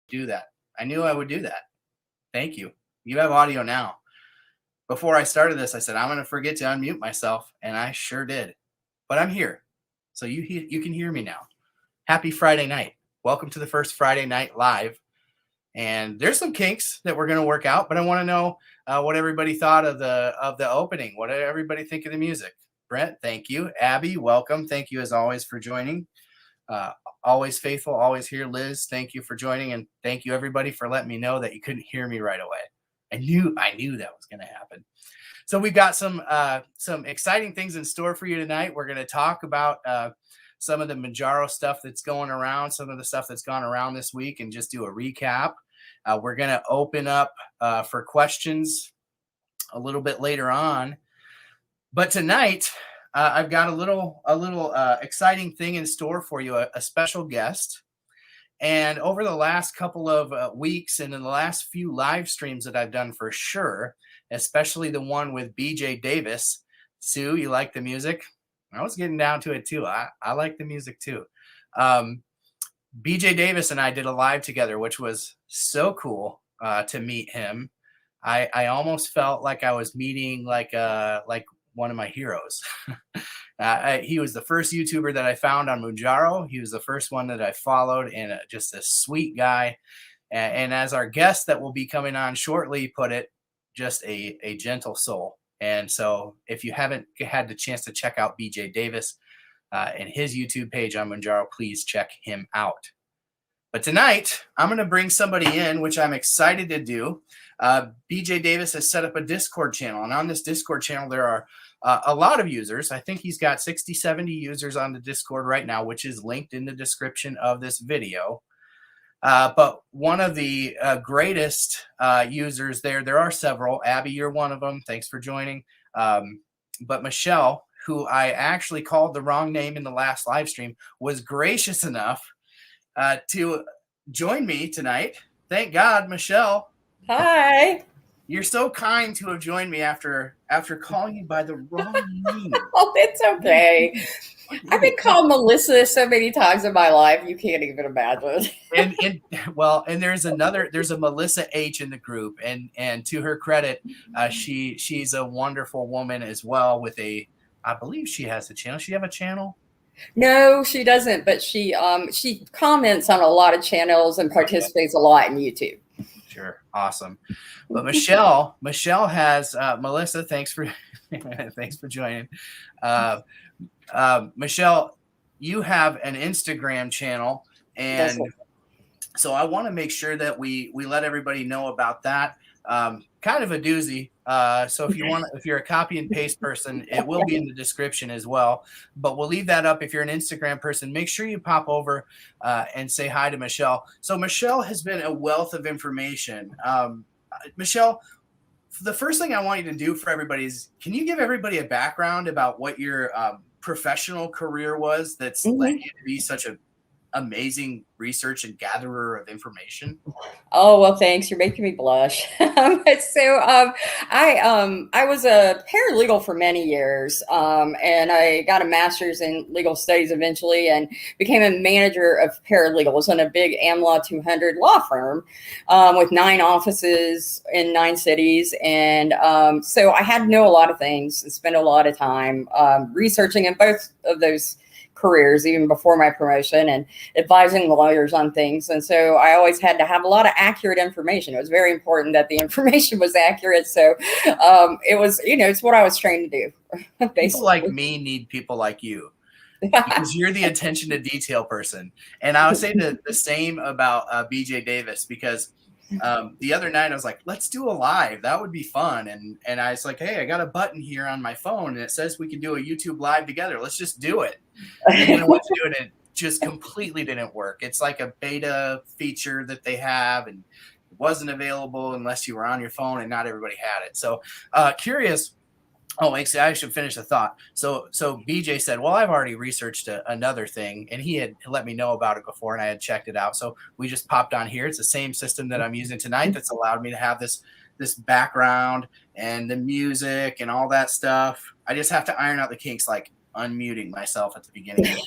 Do that. I knew I would do that. Thank you. You have audio now. Before I started this, I said, I'm going to forget to unmute myself, and I sure did. But I'm here. So you can hear me now. Happy Friday night. Welcome to the first Friday night live. And there's some kinks that we're going to work out, but I want to know what everybody thought of the opening. What did everybody think of the music? Brent, thank you. Abby, welcome. Thank you as always for joining. Always faithful, always here. Liz, thank you for joining, and thank you everybody for letting me know that you couldn't hear me right away. I knew that was going to happen. So we've got some exciting things in store for you tonight. We're going to talk about some of the Mounjaro stuff that's going around, some of the stuff that's gone around this week, and just do a recap. We're going to open up for questions a little bit later on. But tonight, I've got a little exciting thing in store for you, a special guest. And over the last couple of weeks and in the last few live streams that I've done for sure, especially the one with BJ Davis. Sue, you like the music? I was getting down to it too. I like the music too. BJ Davis and I did a live together, which was so cool to meet him. I almost felt like I was meeting like one of my heroes. He was the first YouTuber that I found on Mounjaro. He was the first one that I followed, and just a sweet guy. And as our guest that will be coming on shortly put it, just a gentle soul. And so if you haven't had the chance to check out BJ Davis and his YouTube page on Mounjaro, please check him out. But tonight, I'm going to bring somebody in, which I'm excited to do. BJ Davis has set up a Discord channel. And on this Discord channel, there are a lot of users. I think he's got 60, 70 users on the Discord right now, which is linked in the description of this video. But one of the greatest users there are several. Abby, you're one of them. Thanks for joining. But Michelle, who I actually called the wrong name in the last live stream, was gracious enough to join me tonight. Thank God, Michelle. Hi. You're so kind to have joined me after calling you by the wrong name. Oh, it's okay. I've been called Melissa so many times in my life, you can't even imagine. and there's a Melissa H in the group, and to her credit, she's a wonderful woman as well with I believe she has a channel. She have a channel? No, she doesn't, but she comments on a lot of channels and participates a lot in YouTube. Sure. Awesome. But Michelle has Melissa, thanks for joining. Michelle, you have an Instagram channel, and so I want to make sure that we let everybody know about that. Kind of a doozy. So if you're a copy and paste person, it will be in the description as well. But we'll leave that up. If you're an Instagram person, make sure you pop over and say hi to Michelle. So Michelle has been a wealth of information. Michelle, the first thing I want you to do for everybody is, can you give everybody a background about what your professional career was that's led you to be such an amazing research and gatherer of information? Oh, well, thanks. You're making me blush. I was a paralegal for many years, and I got a master's in legal studies eventually, and became a manager of paralegals in a big AmLaw 200 law firm with 9 offices in 9 cities. And so I had to know a lot of things and spend a lot of time researching in both of those careers, even before my promotion, and advising lawyers on things. And so I always had to have a lot of accurate information. It was very important that the information was accurate. So it was, it's what I was trained to do. People like me need people like you, because you're the attention to detail person. And I would say the same about BJ Davis, because the other night I was like, let's do a live. That would be fun. And I was like, hey, I got a button here on my phone and it says we can do a YouTube live together. Let's just do it. And then I went to do it and it just completely didn't work. It's like a beta feature that they have, and it wasn't available unless you were on your phone, and not everybody had it. So curious. Oh, actually, I should finish the thought. So BJ said, well, I've already researched another thing, and he had let me know about it before, and I had checked it out. So we just popped on here. It's the same system that I'm using tonight that's allowed me to have this background and the music and all that stuff. I just have to iron out the kinks, like unmuting myself at the beginning.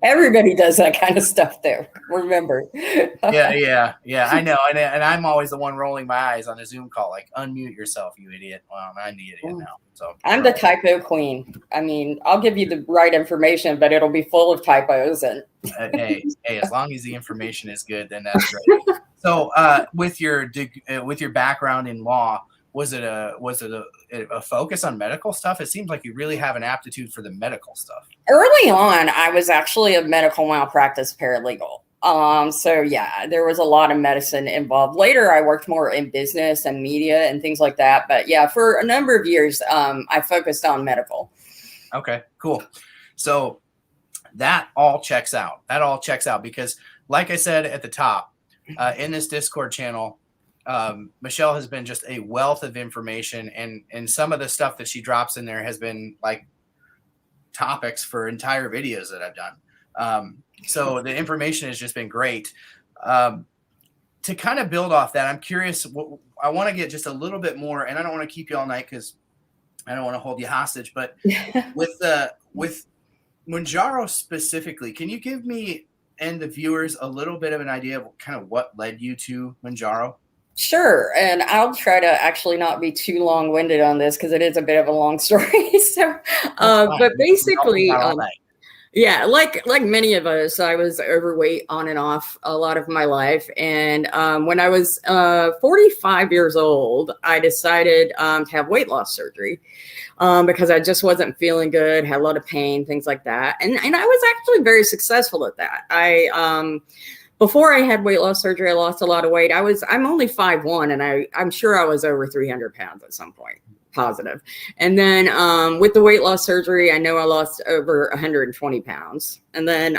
Everybody does that kind of stuff there. Remember. Yeah. I know. And I'm always the one rolling my eyes on a Zoom call, like, unmute yourself, you idiot. Well, I'm the idiot now. So I'm the typo queen. I mean, I'll give you the right information, but it'll be full of typos. And hey, as long as the information is good, then that's great. So with your background in law, was it a focus on medical stuff? It seems like you really have an aptitude for the medical stuff. Early on, I was actually a medical malpractice paralegal. So yeah, there was a lot of medicine involved. Later, I worked more in business and media and things like that. But yeah, for a number of years, I focused on medical. Okay, cool. So that all checks out. Because, like I said at the top, in this Discord channel, Michelle has been just a wealth of information, and some of the stuff that she drops in there has been like topics for entire videos that I've done. So the information has just been great. To kind of build off that, I'm curious, I want to get just a little bit more, and I don't want to keep you all night because I don't want to hold you hostage, but with Mounjaro specifically, can you give me and the viewers a little bit of an idea of kind of what led you to Mounjaro? Sure. And I'll try to actually not be too long-winded on this because it is a bit of a long story. So, but basically, yeah, like many of us, I was overweight on and off a lot of my life. And when I was 45 years old, I decided to have weight loss surgery because I just wasn't feeling good, had a lot of pain, things like that. And I was actually very successful at that. Before I had weight loss surgery, I lost a lot of weight. I'm only 5'1", and I'm sure I was over 300 pounds at some point, positive. And then with the weight loss surgery, I know I lost over 120 pounds. And then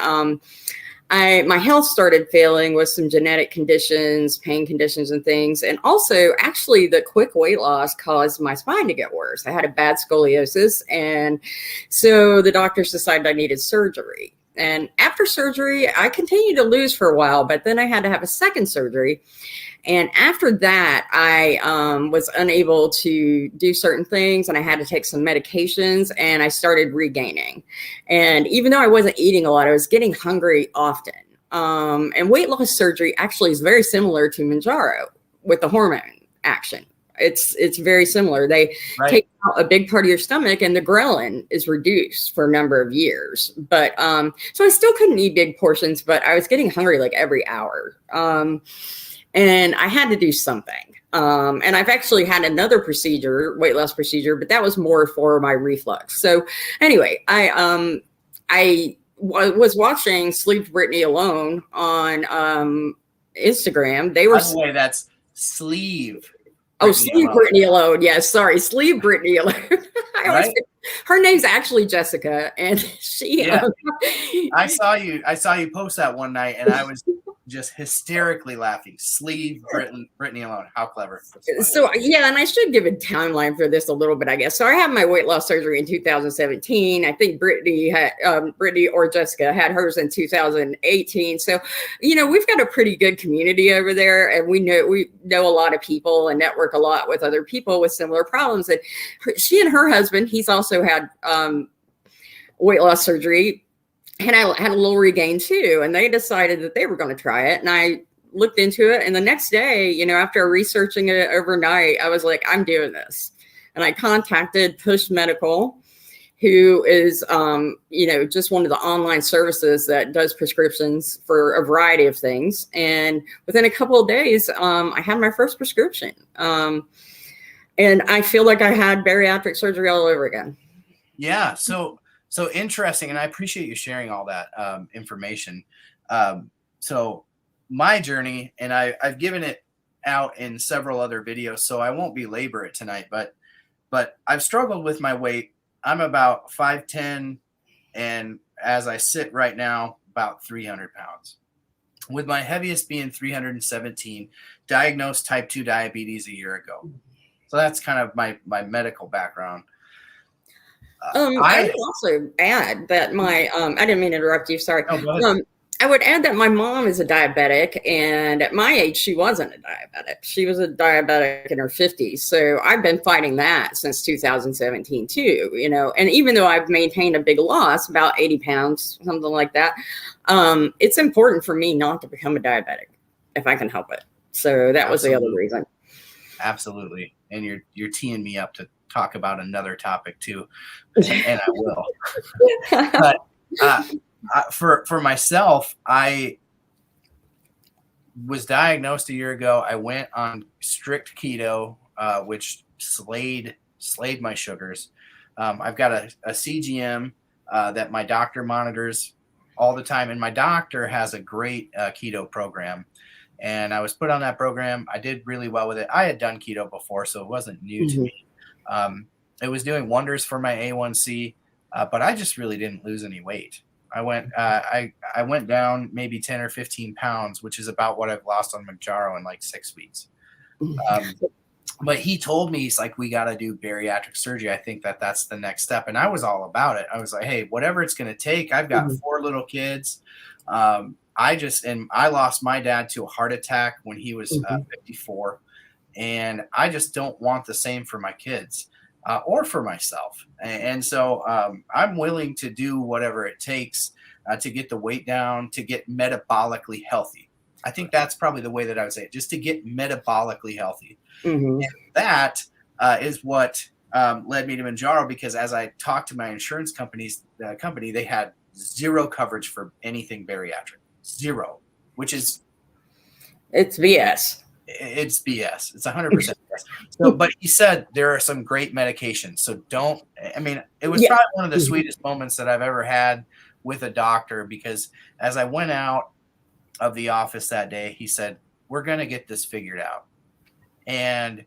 my health started failing with some genetic conditions, pain conditions and things. And also, actually, the quick weight loss caused my spine to get worse. I had a bad scoliosis. And so the doctors decided I needed surgery. And after surgery, I continued to lose for a while, but then I had to have a second surgery. And after that, I was unable to do certain things, and I had to take some medications, and I started regaining. And even though I wasn't eating a lot, I was getting hungry often. And weight loss surgery actually is very similar to Mounjaro with the hormone action. It's very similar. They take out a big part of your stomach, and the ghrelin is reduced for a number of years. But so I still couldn't eat big portions, but I was getting hungry like every hour. And I had to do something. And I've actually had another procedure, weight loss procedure, but that was more for my reflux. So anyway, I was watching Sleep Brittany Alone on Instagram. They were, by the way, that's Sleeve. Oh, Sleeve Brittany Alone. Yes, sorry, Sleeve Brittany Alone. Her name's actually Jessica, and she. Yeah. I saw you post that one night, and I was just hysterically laughing. Leave Brittany alone. How clever. So yeah, and I should give a timeline for this a little bit, I guess. So I had my weight loss surgery in 2017. I think Brittany or Jessica had hers in 2018. So, we've got a pretty good community over there, and we know a lot of people and network a lot with other people with similar problems. And she and her husband, he's also had weight loss surgery, and I had a little regain too. And they decided that they were going to try it, and I looked into it, and the next day, after researching it overnight, I was like, I'm doing this. And I contacted Push Medical, who is just one of the online services that does prescriptions for a variety of things. And within a couple of days, I had my first prescription, and I feel like I had bariatric surgery all over again. Yeah, so interesting, and I appreciate you sharing all that information. So my journey, and I've given it out in several other videos, so I won't belabor it tonight, but I've struggled with my weight. I'm about 5'10", and as I sit right now, about 300 pounds, with my heaviest being 317, diagnosed type 2 diabetes a year ago. So that's kind of my medical background. I would also add that my I didn't mean to interrupt you, sorry. No, I would add that my mom is a diabetic, and at my age, she wasn't a diabetic. She was a diabetic in her 50s. So I've been fighting that since 2017 too, and even though I've maintained a big loss, about 80 pounds, something like that, it's important for me not to become a diabetic if I can help it. So that was the other reason. Absolutely. And you're teeing me up to talk about another topic too, and I will. But for myself, I was diagnosed a year ago. I went on strict keto, which slayed my sugars. I've got a CGM that my doctor monitors all the time, and my doctor has a great keto program. And I was put on that program. I did really well with it. I had done keto before, so it wasn't new to me. It was doing wonders for my A1C, but I just really didn't lose any weight. I went down maybe 10 or 15 pounds, which is about what I've lost on Mounjaro in like 6 weeks. But he told me, he's like, we got to do bariatric surgery. I think that's the next step. And I was all about it. I was like, hey, whatever it's going to take. I've got 4 little kids. I lost my dad to a heart attack when he was 54. And I just don't want the same for my kids or for myself. And so I'm willing to do whatever it takes to get the weight down, to get metabolically healthy. I think that's probably the way that I would say it, just to get metabolically healthy. And that is what led me to Mounjaro, because as I talked to my insurance company, they had 0 coverage for anything bariatric. 0, which is it's BS. It's BS. It's 100% BS. So, but he said there are some great medications. So it was probably one of the sweetest moments that I've ever had with a doctor, because as I went out of the office that day, he said, we're going to get this figured out. And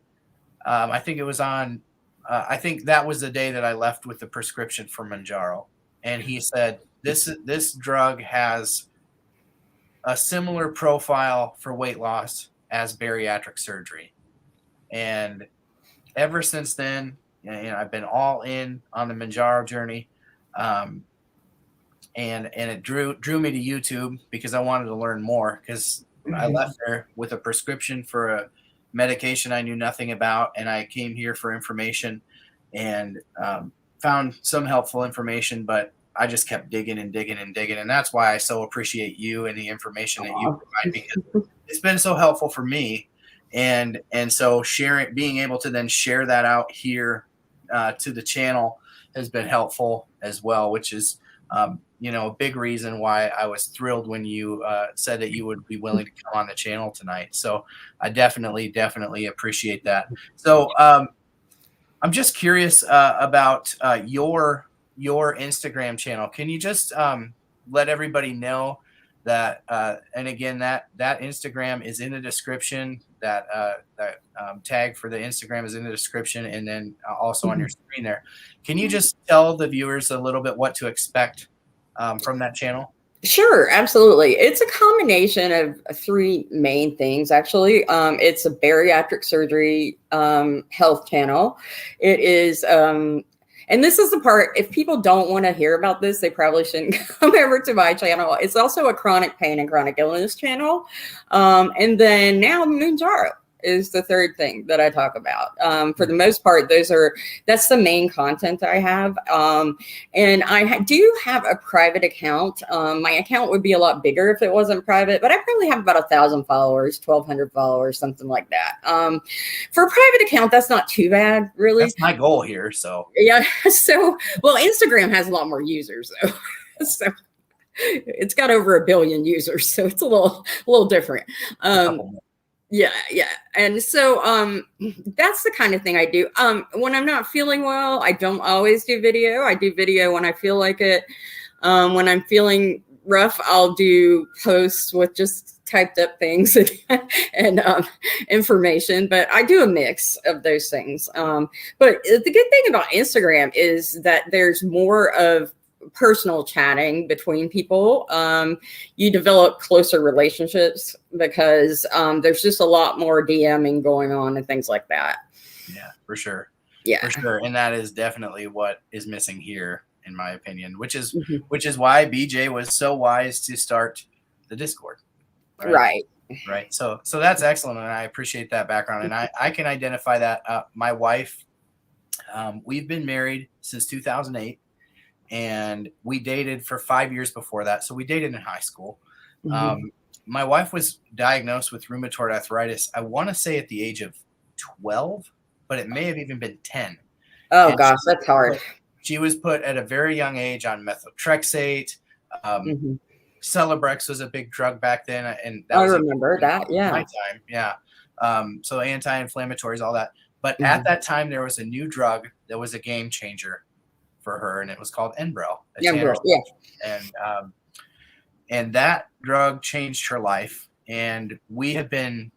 I think it was I think that was the day that I left with the prescription for Mounjaro. And he said, this drug has a similar profile for weight loss as bariatric surgery. And ever since then, I've been all in on the Mounjaro journey. And it drew me to YouTube because I wanted to learn more, because I left there with a prescription for a medication I knew nothing about. And I came here for information and found some helpful information, but I just kept digging and digging and digging. And that's why I so appreciate you and the information that you provide, because it's been so helpful for me. And so being able to then share that out here to the channel has been helpful as well, which is, a big reason why I was thrilled when you said that you would be willing to come on the channel tonight. So I definitely appreciate that. So I'm just curious about your Instagram channel. Can you just let everybody know that, and again, that Instagram is in the description, that tag for the Instagram is in the description, and then also on your screen there. Can you just tell the viewers a little bit what to expect from that channel? Sure, absolutely. It's a combination of three main things, actually. It's a bariatric surgery health channel. It is, and this is the part, if people don't want to hear about this, they probably shouldn't come over to my channel. It's also a chronic pain and chronic illness channel. And then now Mounjaro is the third thing that I talk about. For the most part, that's the main content I have. And I do have a private account. My account would be a lot bigger if it wasn't private, but I probably have about 1,000 followers, 1,200 followers, something like that. For a private account, that's not too bad, really. That's my goal here. So yeah. So, well, Instagram has a lot more users though. So it's got over 1 billion users, so it's a little different. Yeah. And so that's the kind of thing I do. When I'm not feeling well, I don't always do video. I do video when I feel like it. When I'm feeling rough, I'll do posts with just typed up things and information, but I do a mix of those things. But the good thing about Instagram is that there's more of personal chatting between people. You develop closer relationships because there's just a lot more DMing going on and things like that. Yeah, for sure. Yeah, for sure. And that is definitely what is missing here, in my opinion, which is why BJ was so wise to start the Discord. Right. So that's excellent. And I appreciate that background. And I can identify that. My wife, we've been married since 2008. And we dated for 5 years before that. So we dated in high school. My wife was diagnosed with rheumatoid arthritis, I want to say at the age of 12, but it may have even been 10. Oh, gosh, that's hard. She was put at a very young age on methotrexate. Celebrex was a big drug back then. And that I remember that, yeah. My time, yeah. So anti-inflammatories, all that. But at that time, there was a new drug that was a game changer for her, and it was called Enbrel. Yeah. And that drug changed her life. And we have been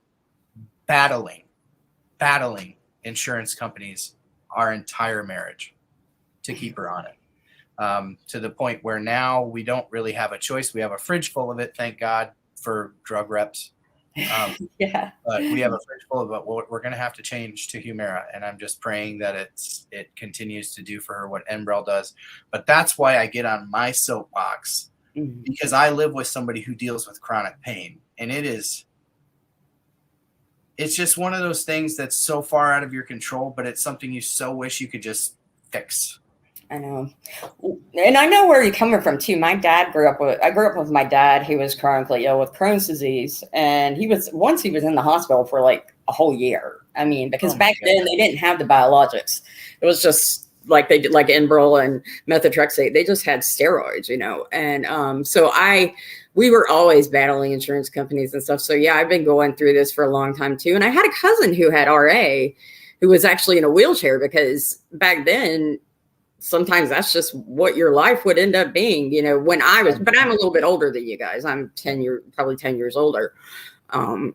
battling insurance companies our entire marriage to keep her on it. To the point where now we don't really have a choice. We have a fridge full of it, thank God for drug reps. Yeah. But we have a fridge full of it. We're going to have to change to Humira, and I'm just praying that it continues to do for her what Enbrel does. But that's why I get on my soapbox, because I live with somebody who deals with chronic pain, and it's just one of those things that's so far out of your control, but it's something you so wish you could just fix. I know. And I know where you're coming from too. I grew up with my dad who was chronically ill with Crohn's disease. And he was in the hospital for like a whole year. I mean, because back then they didn't have the biologics. It was just like they did like Enbrel and methotrexate. They just had steroids, And so we were always battling insurance companies and stuff. So yeah, I've been going through this for a long time too. And I had a cousin who had RA who was actually in a wheelchair because back then, sometimes that's just what your life would end up being, but I'm a little bit older than you guys. I'm probably 10 years older.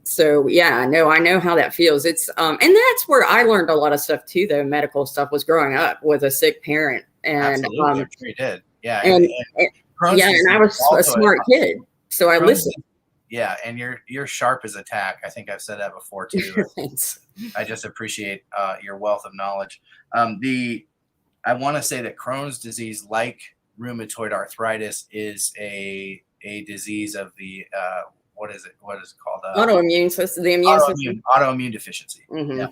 So yeah, I know how that feels. It's, and that's where I learned a lot of stuff too, though. Medical stuff was growing up with a sick parent. And, absolutely, I'm sure you did. Yeah. And I was a smart kid. So I listened. Yeah. And you're sharp as a tack. I think I've said that before too. Thanks. I just appreciate your wealth of knowledge. I want to say that Crohn's disease, like rheumatoid arthritis, is a disease of the what is it called? Autoimmune system. The immune system. Autoimmune deficiency. Yeah.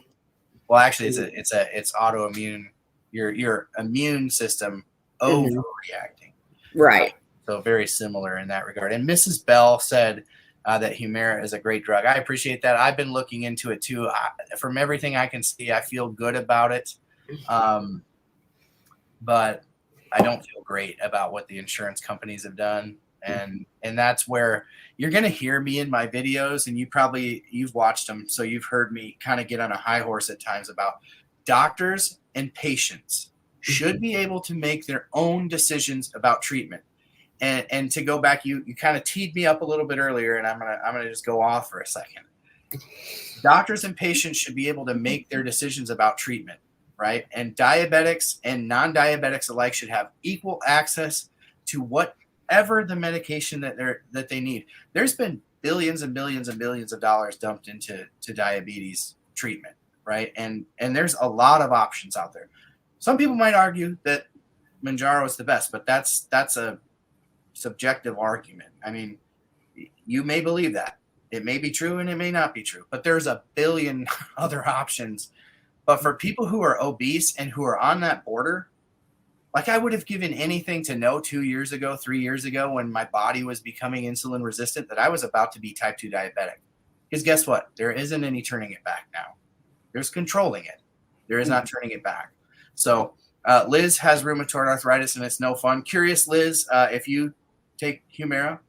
Well, actually, it's autoimmune. Your immune system overreacting. Right. So very similar in that regard. And Mrs. Bell said that Humira is a great drug. I appreciate that. I've been looking into it too. From everything I can see, I feel good about it. But I don't feel great about what the insurance companies have done. And that's where you're going to hear me in my videos, and you've watched them. So you've heard me kind of get on a high horse at times about doctors and patients should be able to make their own decisions about treatment. And to go back, you kind of teed me up a little bit earlier, and I'm going to just go off for a second. Doctors and patients should be able to make their decisions about treatment. Right. And diabetics and non-diabetics alike should have equal access to what whatever the medication that they need. There's been billions and billions and billions of dollars dumped into diabetes treatment, right? And there's a lot of options out there. Some people might argue that Mounjaro is the best, but that's a subjective argument. I mean, you may believe that. It may be true and it may not be true, but there's a billion other options. But for people who are obese and who are on that border, like I would have given anything to know 2 years ago, 3 years ago, when my body was becoming insulin resistant, that I was about to be type 2 diabetic. Because guess what? There isn't any turning it back now. There's controlling it. There is not turning it back. So Liz has rheumatoid arthritis and it's no fun. Curious, Liz, if you take Humira,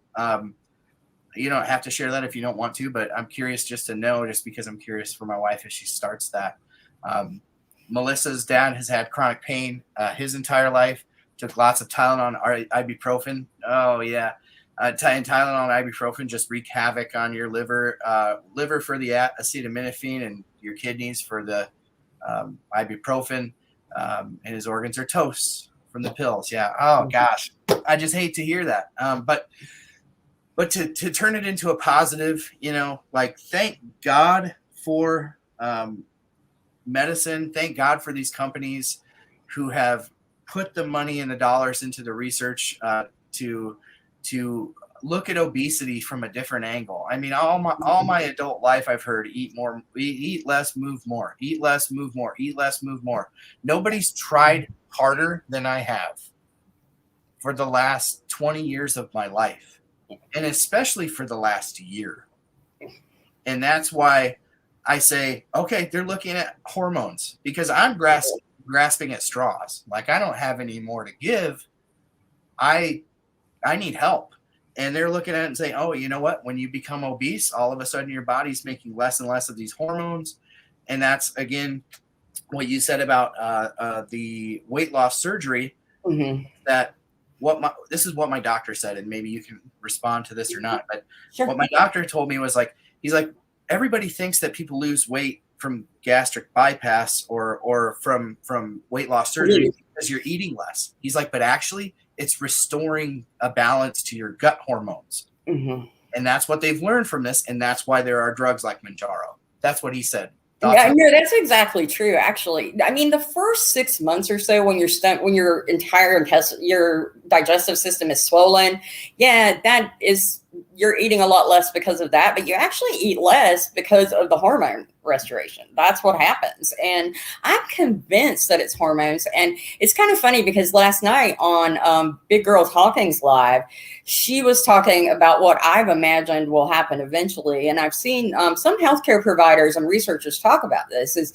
you don't have to share that if you don't want to, but I'm curious just to know, just because I'm curious for my wife if she starts that. Melissa's dad has had chronic pain his entire life, took lots of Tylenol and ibuprofen. Oh, yeah. Tylenol and ibuprofen just wreak havoc on your liver for the acetaminophen and your kidneys for the ibuprofen, and his organs are toast from the pills. Yeah. Oh, gosh. I just hate to hear that. But to turn it into a positive, like, thank God for medicine. Thank God for these companies who have put the money and the dollars into the research to look at obesity from a different angle. I mean, all my adult life, I've heard eat less, move more, eat less, move more, eat less, move more. Nobody's tried harder than I have for the last 20 years of my life, and especially for the last year. And that's why I say, okay, they're looking at hormones, because I'm grasping at straws. Like, I don't have any more to give. I need help. And they're looking at it and saying, oh, you know what? When you become obese, all of a sudden your body's making less and less of these hormones. And that's, again, what you said about the weight loss surgery, that this is what my doctor said, and maybe you can respond to this or not. But sure. What my doctor told me was, like, he's like, everybody thinks that people lose weight from gastric bypass or from weight loss surgery because you're eating less. He's like, but actually it's restoring a balance to your gut hormones. And that's what they've learned from this. And that's why there are drugs like Mounjaro. That's what he said. Yeah, no, that's exactly true. Actually, I mean, the first 6 months or so, when your entire your digestive system is swollen, yeah, you're eating a lot less because of that, but you actually eat less because of the hormone restoration. That's what happens. And I'm convinced that it's hormones. And it's kind of funny because last night on Big Girl Talking's Live, she was talking about what I've imagined will happen eventually. And I've seen some healthcare providers and researchers talk about this, is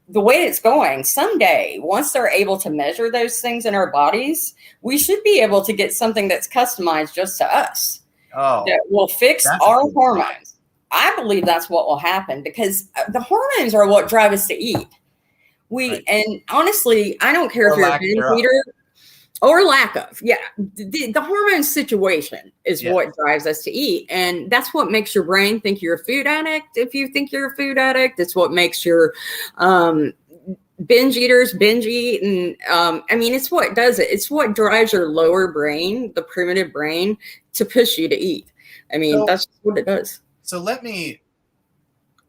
the way it's going. Someday, once they're able to measure those things in our bodies, we should be able to get something that's customized just to us. That will fix our hormones. I believe that's what will happen, because the hormones are what drive us to eat. And honestly, I don't care if you're a binge eater or lack of. Yeah, the hormone situation is what drives us to eat, and that's what makes your brain think you're a food addict. If you think you're a food addict, it's what makes your binge eaters binge eat. And I mean, it's what does it. It's what drives your lower brain, the primitive brain, to push you to eat. I mean, that's what it does. So let me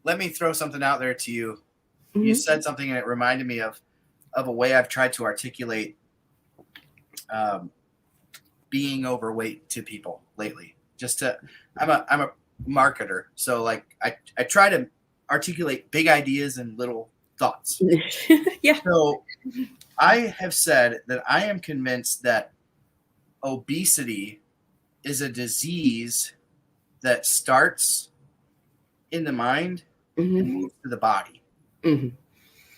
throw something out there to you. You said something and it reminded me of a way I've tried to articulate being overweight to people lately. I'm a marketer, so like I try to articulate big ideas and little thoughts. Yeah. So I have said that I am convinced that obesity is a disease that starts in the mind and moves to the body.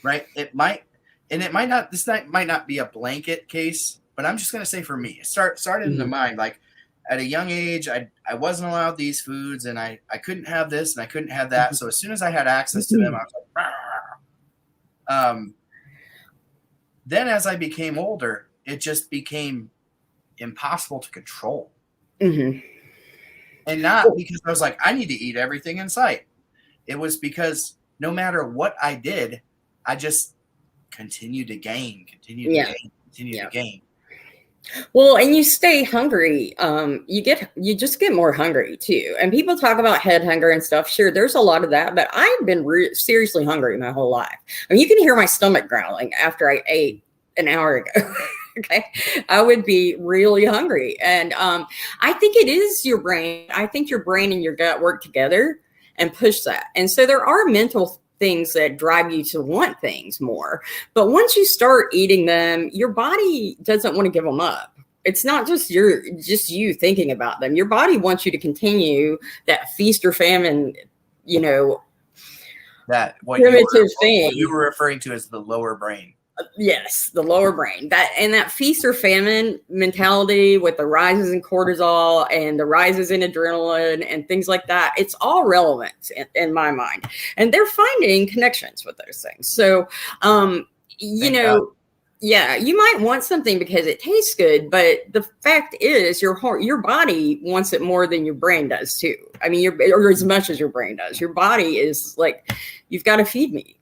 Right? It might not be a blanket case, but I'm just going to say, for me, it started in the mind. Like, at a young age, I wasn't allowed these foods, and I couldn't have this and I couldn't have that. So as soon as I had access to them, I was like, then as I became older, it just became impossible to control. And not because I was like, I need to eat everything in sight. It was because no matter what I did, I just continued to gain, to gain. Well, and you stay hungry. You just get more hungry too. And people talk about head hunger and stuff. Sure, there's a lot of that, but I've been seriously hungry my whole life. I mean, you can hear my stomach growling after I ate an hour ago. Okay, I would be really hungry, and I think it is your brain. I think your brain and your gut work together and push that. And so there are mental things that drive you to want things more. But once you start eating them, your body doesn't want to give them up. It's not just you thinking about them. Your body wants you to continue that feast or famine, that primitive thing. What you were referring to as the lower brain. Yes, the lower brain. That feast or famine mentality with the rises in cortisol and the rises in adrenaline and things like that, it's all relevant in my mind. And they're finding connections with those things. So, yeah, you might want something because it tastes good, but the fact is your body wants it more than your brain does too. I mean, or as much as your brain does. Your body is like, you've got to feed me.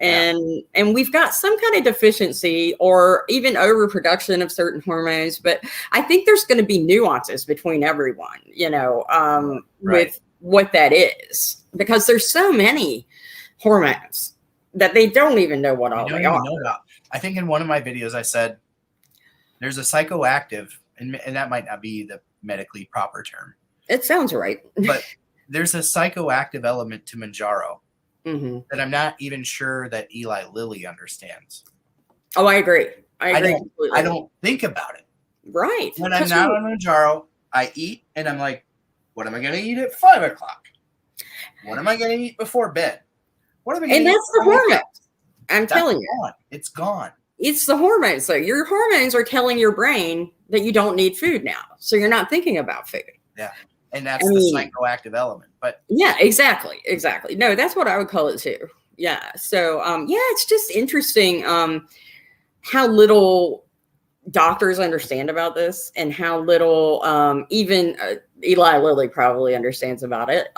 And we've got some kind of deficiency or even overproduction of certain hormones, but I think there's going to be nuances between everyone, with what that is, because there's so many hormones that they don't even know what all they are. I think in one of my videos I said there's a psychoactive, and that might not be the medically proper term. It sounds right. But there's a psychoactive element to Mounjaro. Mm-hmm. That I'm not even sure that Eli Lilly understands. Oh, I agree. I don't think about it. Right. When I'm not on Mounjaro, I eat and I'm like, what am I going to eat at 5 o'clock? What am I going to eat before bed? What am I going to eat? And that's the hormones. I'm telling you. It's gone. It's the hormones. So your hormones are telling your brain that you don't need food now. So you're not thinking about food. Yeah. And that's the psychoactive element. But yeah, exactly. No, that's what I would call it too. Yeah. So it's just interesting how little doctors understand about this and how little even Eli Lilly probably understands about it.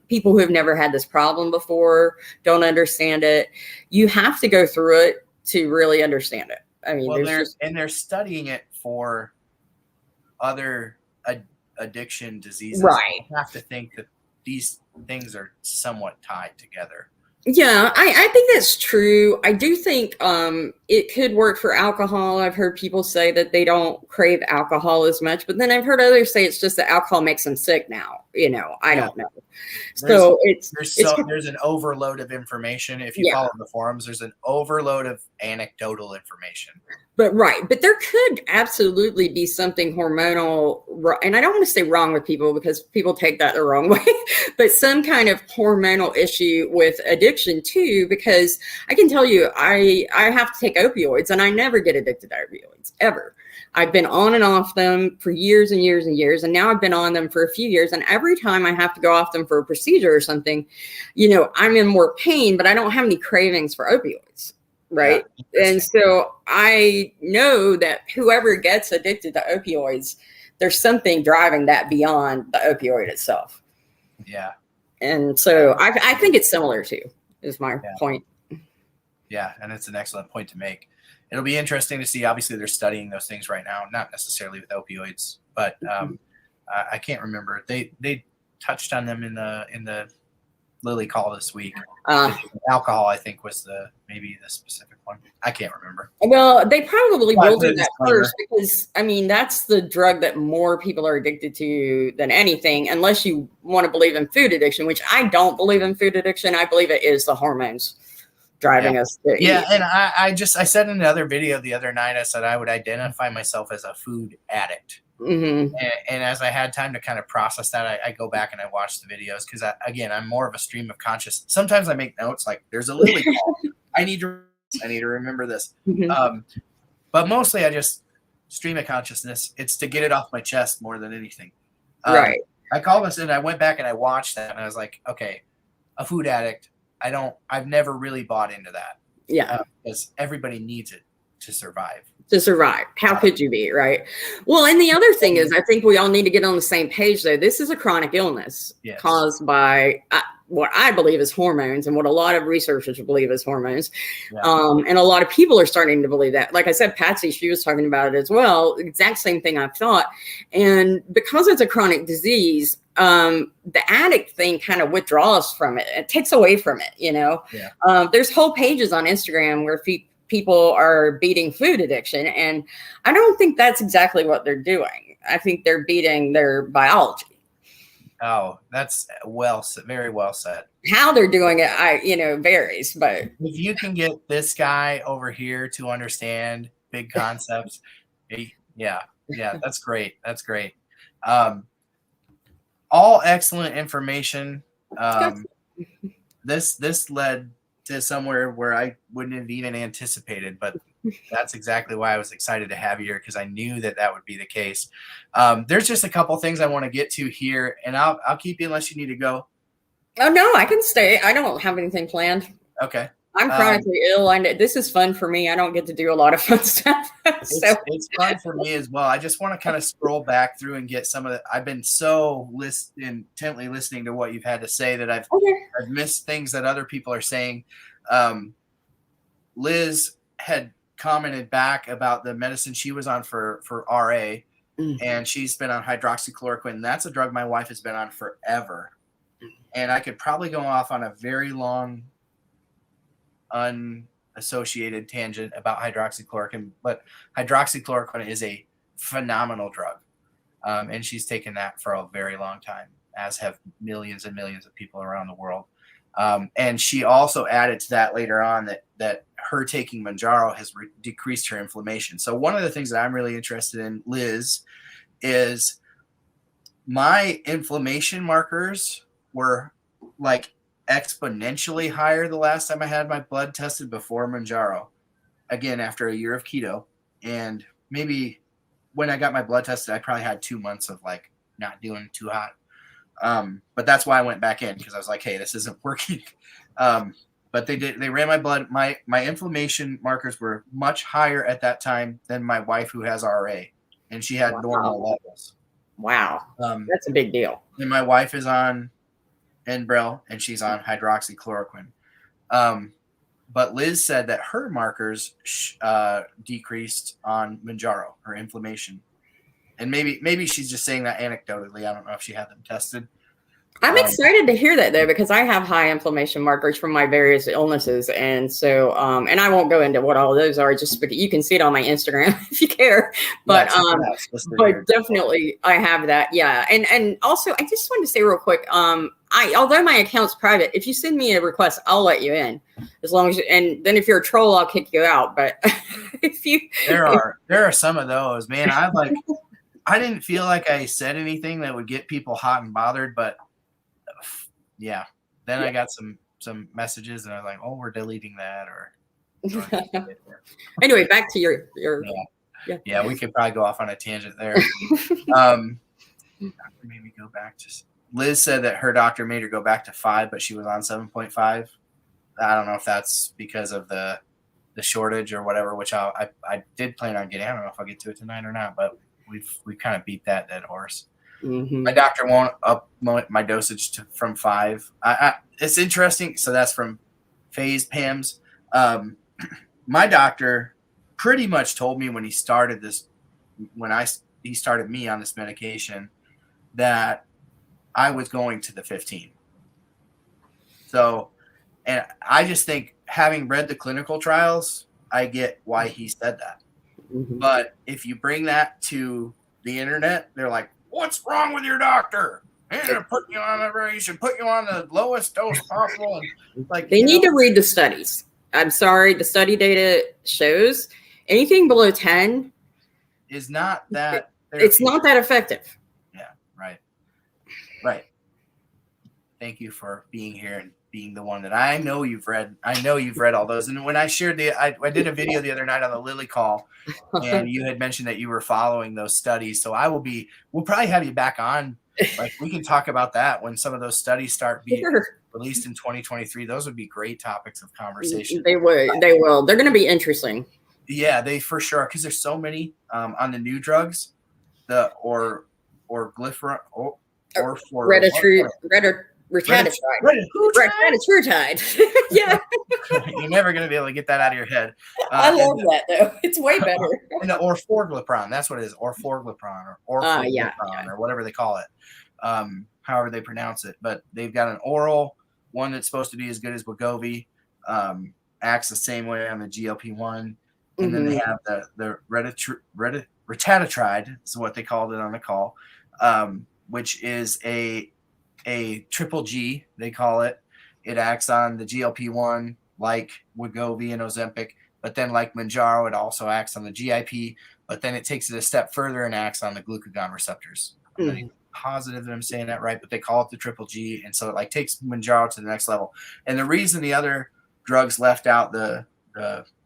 People who have never had this problem before don't understand it. You have to go through it to really understand it. I mean, they're studying it for other addiction diseases. Right. You have to think that these things are somewhat tied together. Yeah, I think that's true. I do think it could work for alcohol. I've heard people say that they don't crave alcohol as much, but then I've heard others say it's just that alcohol makes them sick now. I don't know. So there's an overload of information. If you follow the forums, there's an overload of anecdotal information. But there could absolutely be something hormonal, and I don't want to say wrong with people because people take that the wrong way, but some kind of hormonal issue with addiction too, because I can tell you, I have to take opioids and I never get addicted to opioids, ever. I've been on and off them for years and years and years, and now I've been on them for a few years, and every time I have to go off them for a procedure or something, I'm in more pain, but I don't have any cravings for opioids. Right. Yeah, and so I know that whoever gets addicted to opioids, there's something driving that beyond the opioid itself. Yeah. And so I think it's similar to, is my point. Yeah. And it's an excellent point to make. It'll be interesting to see. Obviously, they're studying those things right now, not necessarily with opioids, but I can't remember. They touched on them in the Lilly call this week. Alcohol, I think, was maybe the specific one. I can't remember. Well, they probably will do that first because, I mean, that's the drug that more people are addicted to than anything, unless you want to believe in food addiction, which I don't believe in food addiction. I believe it is the hormones driving us to eat. Yeah, and I said in another video the other night, I said I would identify myself as a food addict. Mm-hmm. And as I had time to kind of process that, I go back and I watch the videos because, I'm more of a stream of conscious. Sometimes I make notes like there's a Lilly call. I need to remember this. Mm-hmm. But mostly I just stream of consciousness. It's to get it off my chest more than anything. Right. I called this and I went back and I watched that and I was like, okay, a food addict. I've never really bought into that. Yeah. Because everybody needs it to survive. How could you be, right? Well, and the other thing is, I think we all need to get on the same page, though. This is a chronic illness caused by, what I believe is hormones and what a lot of researchers believe is hormones. Yeah. And a lot of people are starting to believe that. Like I said, Patsy, she was talking about it as well. Exact same thing I've thought. And because it's a chronic disease, the addict thing kind of withdraws from it. It takes away from it, you know. Yeah. There's whole pages on Instagram where people are beating food addiction. And I don't think that's exactly what they're doing. I think they're beating their biology. Oh, that's very well said. How they're doing it, varies. But if you can get this guy over here to understand big concepts, yeah, that's great. That's great. All excellent information. This led to somewhere where I wouldn't have even anticipated, but that's exactly why I was excited to have you here, because I knew that would be the case. There's just a couple things I want to get to here, and I'll keep you unless you need to go. Oh no, I can stay. I don't have anything planned. Okay. I'm chronically ill. This is fun for me. I don't get to do a lot of fun stuff. It's fun for me as well. I just want to kind of scroll back through and get some of the. I've been so intently listening to what you've had to say that I've missed things that other people are saying. Liz had commented back about the medicine she was on for RA, and she's been on hydroxychloroquine. That's a drug my wife has been on forever, and I could probably go off on a very long unassociated tangent about hydroxychloroquine, but hydroxychloroquine is a phenomenal drug, and she's taken that for a very long time, as have millions and millions of people around the world. And she also added to that later on that her taking Mounjaro has decreased her inflammation. So one of the things that I'm really interested in, Liz, is my inflammation markers were like exponentially higher the last time I had my blood tested before Mounjaro, again after a year of keto. And maybe when I got my blood tested, I probably had 2 months of like not doing too hot, but that's why I went back in, because I was like, hey, this isn't working. But they ran my blood. My inflammation markers were much higher at that time than my wife, who has RA, and she had normal levels. Wow. That's a big deal. And my wife is on Enbrel, and she's on hydroxychloroquine. But Liz said that her markers decreased on Mounjaro, her inflammation. And maybe she's just saying that anecdotally. I don't know if she had them tested. I'm excited to hear that, though, because I have high inflammation markers from my various illnesses. And so, and I won't go into what all those are, just because you can see it on my Instagram if you care. But, but definitely I have that. Yeah. And also, I just wanted to say real quick, although my account's private, if you send me a request, I'll let you in, as long as and then if you're a troll, I'll kick you out. But there are some of those, man. I didn't feel like I said anything that would get people hot and bothered, but yeah. Then I got some messages, and I was like, oh, we're deleting that, or anyway, back to your yeah, we could probably go off on a tangent there. Maybe go back to Liz said that her doctor made her go back to 5, but she was on 7.5. I don't know if that's because of the shortage or whatever, which I did plan on getting. I don't know if I'll get to it tonight or not, but we've kind of beat that dead horse. Mm-hmm. My doctor won't up my dosage from 5. It's interesting. So that's from Phase Pam's. My doctor pretty much told me when he started this, he started me on this medication, that I was going to the 15. So, and I just think, having read the clinical trials, I get why he said that. Mm-hmm. But if you bring that to the internet, they're like, what's wrong with your doctor? He should put you on the lowest dose possible. And like, they need to read the studies. I'm sorry, the study data shows anything below 10 is not that. It's not that effective. Yeah, right. Thank you for being here and being the one that I know you've read. I know you've read all those. And when I shared I did a video the other night on the Lily call, and you had mentioned that you were following those studies. So we'll probably have you back on. Like, we can talk about that when some of those studies start being released in 2023. Those would be great topics of conversation. They will. They're going to be interesting. Yeah, they for sure. Cause there's so many on the new drugs, or glycerin or for Retatrutide. Retatrutide. Yeah. You're never going to be able to get that out of your head. I love that, though. It's way better. Or forglipron. That's what it is. Or forglipron or forglipron or whatever they call it. However they pronounce it. But they've got an oral one that's supposed to be as good as Wegovy. Acts the same way on the GLP-1. And then they have the retatrutide is what they called it on the call, which is a triple G, they call it. It acts on the GLP-1 like Wegovy and Ozempic, but then like Mounjaro, it also acts on the GIP, but then it takes it a step further and acts on the glucagon receptors. I'm not even positive that I'm saying that right, but they call it the triple G, and so it like takes Mounjaro to the next level. And the reason the other drugs left out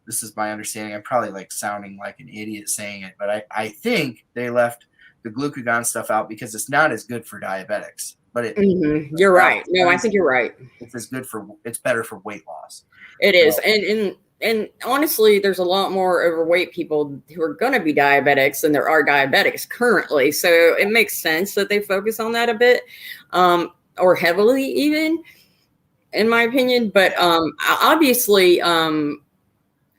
this is my understanding, I'm probably like sounding like an idiot saying it, but I think they left the glucagon stuff out because it's not as good for diabetics. But you're right. No, I think you're right. It's better for weight loss. It is. And honestly, there's a lot more overweight people who are going to be diabetics than there are diabetics currently. So it makes sense that they focus on that a bit, or heavily even, in my opinion. But obviously,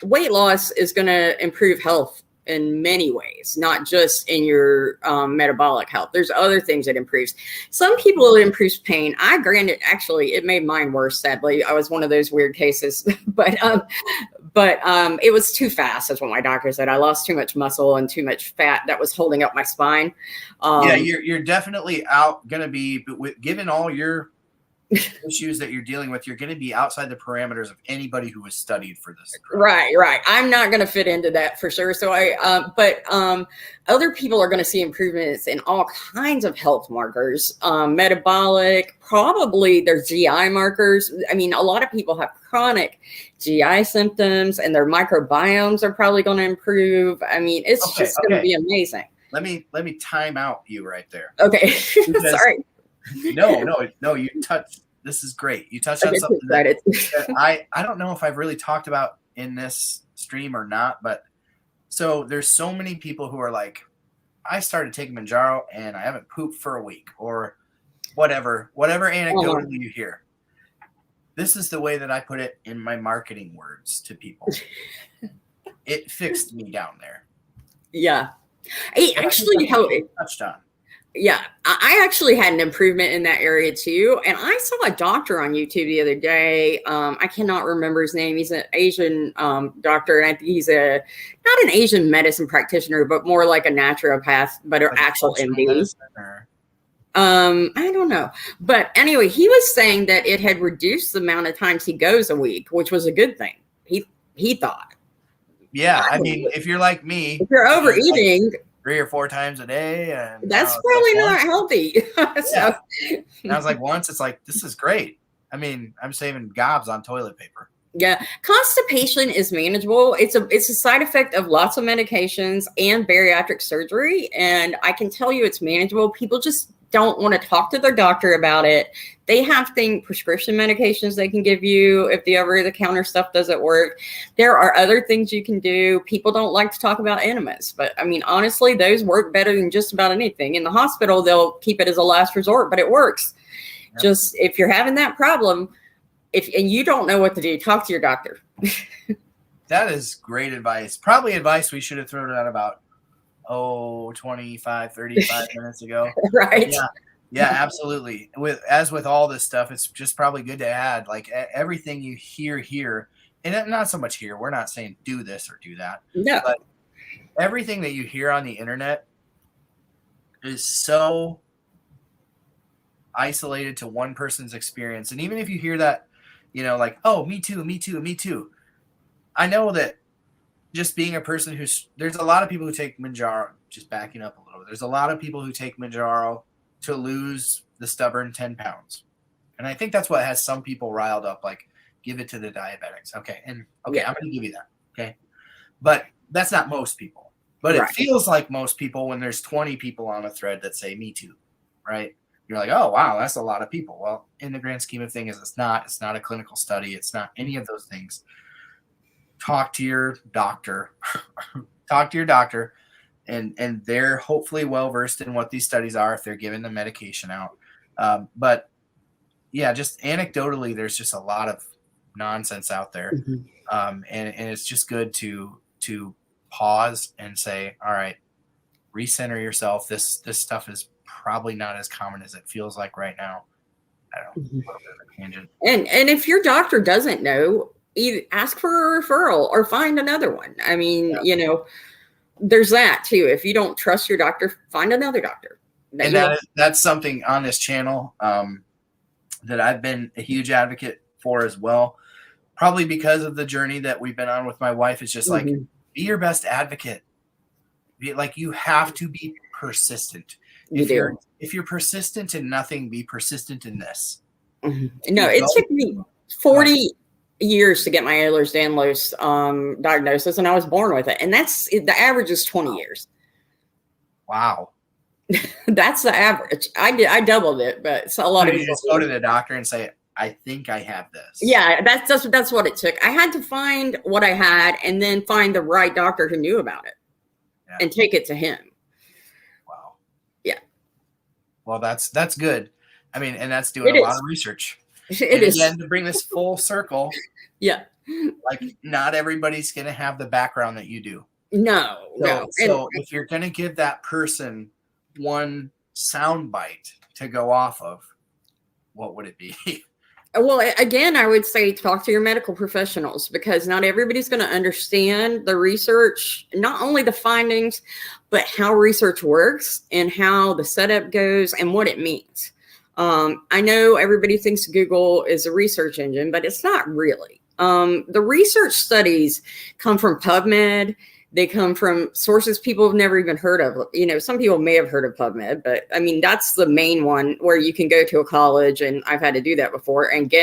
weight loss is going to improve health in many ways, not just in your metabolic health. There's other things it improves. Some people, it improves pain. Granted, actually, it made mine worse, sadly. I was one of those weird cases, but it was too fast. That's what my doctor said. I lost too much muscle and too much fat that was holding up my spine. You're definitely going to be, given all your issues that you're dealing with, you're going to be outside the parameters of anybody who has studied for this. Right. I'm not going to fit into that for sure. So but other people are going to see improvements in all kinds of health markers, metabolic, probably their GI markers. I mean, a lot of people have chronic GI symptoms and their microbiomes are probably going to improve. I mean, it's just going to be amazing. Let me time out you right there. Okay. Sorry. No, you touched. This is great. You touched on something that I don't know if I've really talked about in this stream or not, but so there's so many people who are like, I started taking Mounjaro and I haven't pooped for a week or whatever anecdotal you hear. This is the way that I put it in my marketing words to people. It fixed me down there. Yeah. Hey, actually, how it touched on. Yeah, I actually had an improvement in that area too. And I saw a doctor on YouTube the other day. I cannot remember his name. He's an Asian doctor. And I think he's not an Asian medicine practitioner, but more like a naturopath, but an actual MD. I don't know. But anyway, he was saying that it had reduced the amount of times he goes a week, which was a good thing. He thought. Yeah, I mean, if you're like me. If you're overeating. 3 or 4 times a day. And that's probably not healthy. So. And I was like, once it's like, this is great. I mean, I'm saving gobs on toilet paper. Yeah. Constipation is manageable. It's a side effect of lots of medications and bariatric surgery. And I can tell you it's manageable. People just don't want to talk to their doctor about it. They have prescription medications they can give you if the over-the-counter stuff doesn't work. There are other things you can do. People don't like to talk about enemas, but I mean, honestly, those work better than just about anything. In the hospital, they'll keep it as a last resort, but it works. Yep. Just if you're having that problem, and you don't know what to do, talk to your doctor. That is great advice. Probably advice we should have thrown out about 35 minutes ago. Right. Yeah, absolutely. With all this stuff, it's just probably good to add like everything you hear here, and not so much here. We're not saying do this or do that. No. But everything that you hear on the internet is so isolated to one person's experience. And even if you hear that, like, oh, me too. I know that just being a person there's a lot of people who take Mounjaro, just backing up a little bit. There's a lot of people who take Mounjaro to lose the stubborn 10 pounds. And I think that's what has some people riled up, like, give it to the diabetics. Okay. I'm going to give you that. Okay. But that's not most people. But It feels like most people when there's 20 people on a thread that say me too. Right. You're like, oh, wow, that's a lot of people. Well, in the grand scheme of things, it's not a clinical study. It's not any of those things. Talk to your doctor. And they're hopefully well-versed in what these studies are if they're giving the medication out. But, yeah, just anecdotally, there's just a lot of nonsense out there. Mhm. And it's just good to pause and say, all right, recenter yourself. This stuff is probably not as common as it feels like right now. I don't know, Mhm. a little bit of a tangent. And if your doctor doesn't know, either ask for a referral or find another one. I mean, there's that too. If you don't trust your doctor, find another doctor. And that's something on this channel that I've been a huge advocate for as well. Probably because of the journey that we've been on with my wife. It's just like, be your best advocate. Like, you have to be persistent. If you're persistent in nothing, be persistent in this. No, it took me 40 years to get my Ehlers-Danlos diagnosis, and I was born with it. And that's the average is 20 years. Wow. That's the average. I doubled it, but it's a lot of people. You just go to the doctor and say, I think I have this. Yeah, that's what it took. I had to find what I had and then find the right doctor who knew about it and take it to him. Wow. Yeah. Well, that's good. I mean, and that's doing a lot of research. It is. Again, to bring this full circle. Yeah. Like, not everybody's going to have the background that you do. No. So if you're going to give that person one soundbite to go off of, what would it be? Well, again, I would say talk to your medical professionals, because not everybody's going to understand the research, not only the findings, but how research works and how the setup goes and what it means. I know everybody thinks Google is a research engine, but it's not really. The research studies come from PubMed. They come from sources people have never even heard of. Some people may have heard of PubMed, but I mean, that's the main one where you can go to a college, and I've had to do that before, and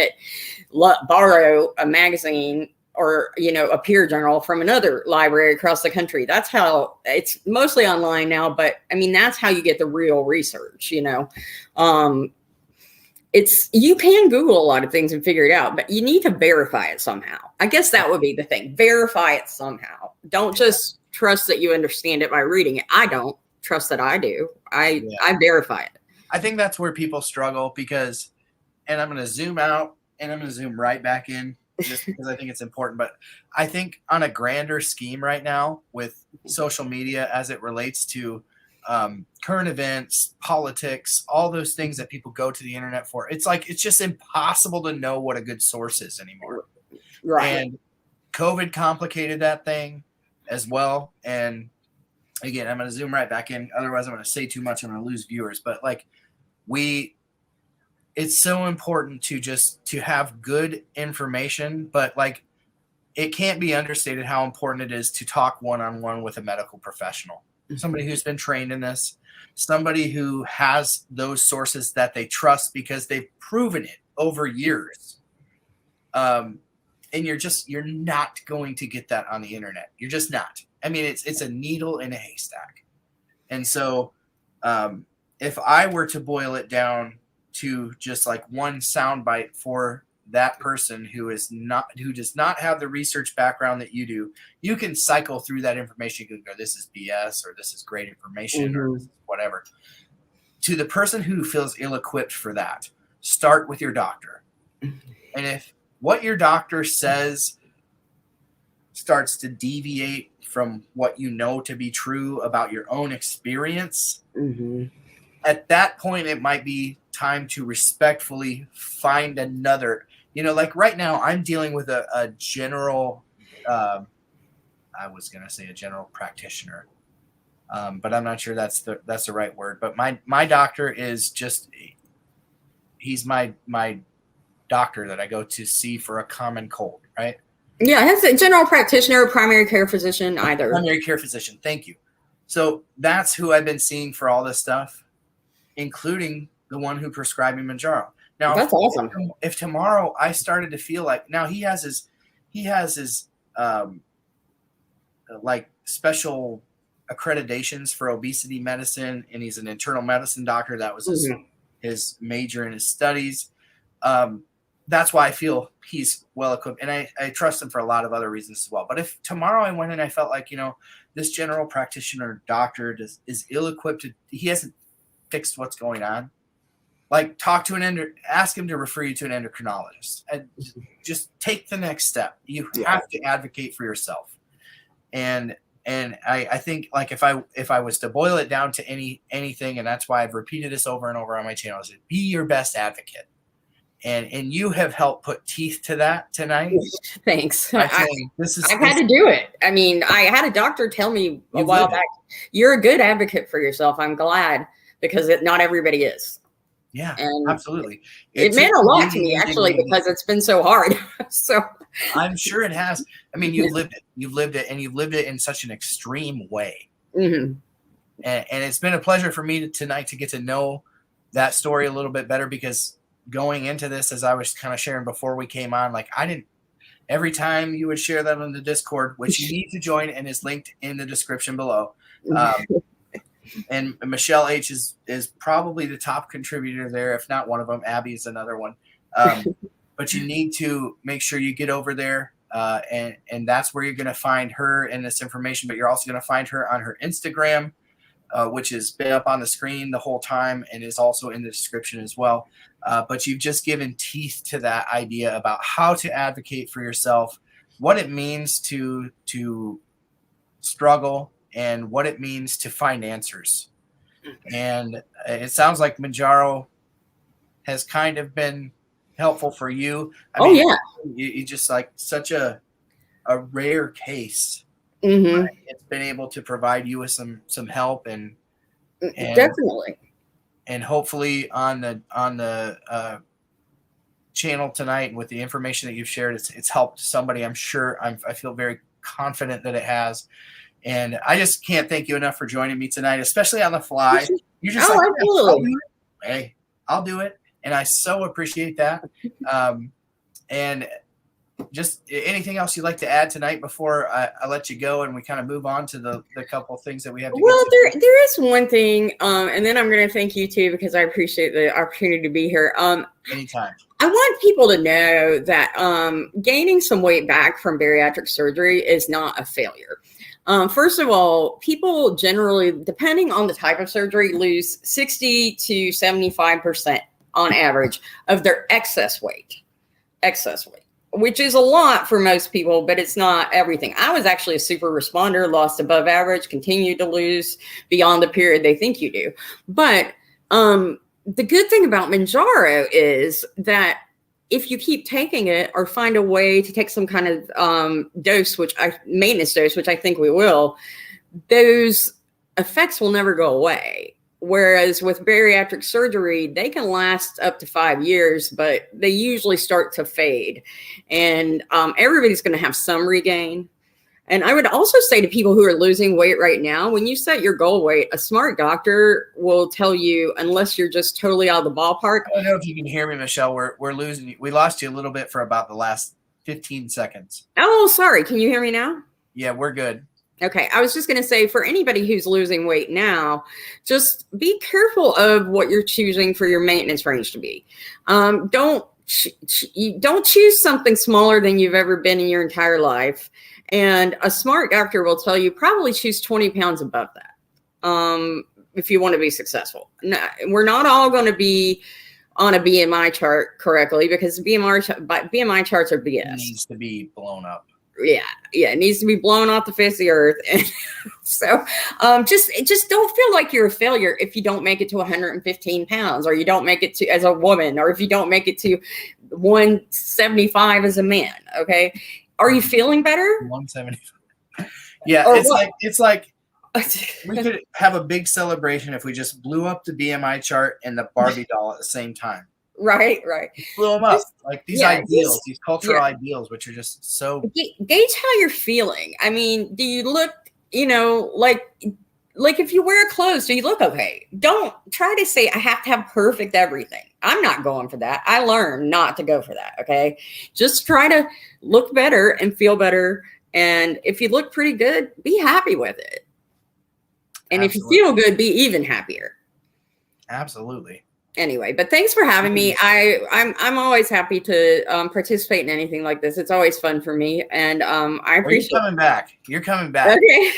borrow a magazine or, a peer journal from another library across the country. That's how it's mostly online now, but I mean, that's how you get the real research, you can Google a lot of things and figure it out, but you need to verify it somehow. I guess that would be the thing. Verify it somehow. Don't just trust that you understand it by reading it. I don't trust that I do. I verify it. I think that's where people struggle because, and I'm going to zoom out and I'm going to zoom right back in just because I think it's important. But I think on a grander scheme right now with social media as it relates to current events, politics, all those things that people go to the internet for. It's like, it's just impossible to know what a good source is anymore. Right. And COVID complicated that thing as well. And again, I'm going to zoom right back in. Otherwise I'm going to say too much. I'm going to lose viewers, but like it's so important to have good information, but like, it can't be understated how important it is to talk one-on-one with a medical professional. Somebody who's been trained in this, somebody who has those sources that they trust because they've proven it over years. And you're not going to get that on the internet. You're just not. I mean, it's a needle in a haystack. And so if I were to boil it down to just like one soundbite for that person who does not have the research background that you do, you can cycle through that information. You can go, this is BS, or this is great information, or this is whatever. To the person who feels ill-equipped for that, start with your doctor. And if what your doctor says starts to deviate from what you know to be true about your own experience, at that point, it might be time to respectfully find another. Like right now, I'm dealing with a general, I was going to say a general practitioner, but I'm not sure that's the right word. But my doctor is he's my doctor that I go to see for a common cold, right? Yeah, it's a general practitioner, primary care physician, either. Primary care physician, thank you. So that's who I've been seeing for all this stuff, including the one who prescribed me Mounjaro. Now, that's awesome. If tomorrow I started to feel like, now he has his like special accreditations for obesity medicine, and he's an internal medicine doctor. That was his major in his studies. That's why I feel he's well equipped, and I trust him for a lot of other reasons as well. But if tomorrow I went and I felt like, this general practitioner doctor is ill equipped, he hasn't fixed what's going on, like talk to ask him to refer you to an endocrinologist, and just take the next step. You have to advocate for yourself. And I think, like, if I was to boil it down to anything, and that's why I've repeated this over and over on my channel, is be your best advocate. And you have helped put teeth to that tonight. Thanks. I've had to do it. I mean, I had a doctor tell me a while back, you're a good advocate for yourself. I'm glad, because not everybody is. Yeah, and absolutely. It meant a lot to me, actually, because it's been so hard. So I'm sure it has. I mean, you've lived it. You've lived it, and you've lived it in such an extreme way. Mm-hmm. And it's been a pleasure for me tonight to get to know that story a little bit better, because going into this, as I was kind of sharing before we came on, like, every time you would share that on the Discord, which you need to join and is linked in the description below. And Michelle H is probably the top contributor there, if not one of them. Abby is another one. But you need to make sure you get over there, and that's where you're going to find her and this information. But you're also going to find her on her Instagram, which has been up on the screen the whole time and is also in the description as well. But you've just given teeth to that idea about how to advocate for yourself, what it means to struggle, and what it means to find answers. And it sounds like Mounjaro has kind of been helpful for you. I mean, you just, like, such a rare case. Mm-hmm. It's been able to provide you with some help, and definitely. And hopefully on the channel tonight, and with the information that you've shared, it's helped somebody. I'm sure. I feel very confident that it has. And I just can't thank you enough for joining me tonight, especially on the fly. You're just absolutely. Hey, I'll do it. And I so appreciate that. And just anything else you'd like to add tonight before I let you go and we kind of move on to the couple of things that we have to get to? There is one thing, and then I'm going to thank you too, because I appreciate the opportunity to be here. Anytime. I want people to know that gaining some weight back from bariatric surgery is not a failure. First of all, people generally, depending on the type of surgery, lose 60 to 75% on average of their excess weight, which is a lot for most people, but it's not everything. I was actually a super responder, lost above average, continued to lose beyond the period they think you do. But the good thing about Mounjaro is that if you keep taking it, or find a way to take some kind of maintenance dose, which I think we will, those effects will never go away. Whereas with bariatric surgery, they can last up to 5 years, but they usually start to fade. And everybody's going to have some regain. And I would also say to people who are losing weight right now, when you set your goal weight, a smart doctor will tell you, unless you're just totally out of the ballpark. I don't know if you can hear me, Michelle. We're losing you. We lost you a little bit for about the last 15 seconds. Oh, sorry. Can you hear me now? Yeah, we're good. Okay. I was just going to say, for anybody who's losing weight now, just be careful of what you're choosing for your maintenance range to be. Don't choose something smaller than you've ever been in your entire life. And a smart doctor will tell you probably choose 20 pounds above that if you want to be successful. Now, we're not all going to be on a BMI chart correctly, because BMI charts are BS. It needs to be blown up. Yeah, it needs to be blown off the face of the earth. And so just don't feel like you're a failure if you don't make it to 115 pounds, or you don't make it to as a woman, or if you don't make it to 175 as a man. Okay. Are you feeling better? 175. Yeah, or it's like we could have a big celebration if we just blew up the BMI chart and the Barbie doll at the same time. Right. Blew them up. Like these ideals, these cultural ideals, which are just so. Gauge how you're feeling. I mean, do you look, like if you wear clothes, do you look okay? Don't try to say I have to have perfect everything. I'm not going for that. I learned not to go for that. Okay. Just try to look better and feel better. And if you look pretty good, be happy with it. And Absolutely. If you feel good, be even happier. Absolutely. Anyway, but thanks for having me. I'm always happy to participate in anything like this. It's always fun for me, and I appreciate. You're coming back. You're coming back. Okay.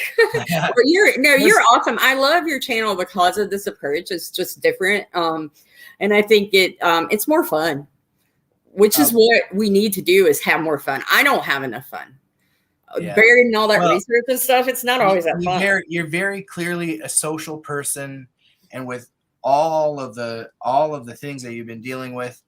Well, you're awesome. I love your channel because of this approach. It's just different, and I think it's more fun, which is what we need to do is have more fun. I don't have enough fun. Yeah. Buried in all that research and stuff, it's not always that fun. You're very clearly a social person, and with all of the things that you've been dealing with,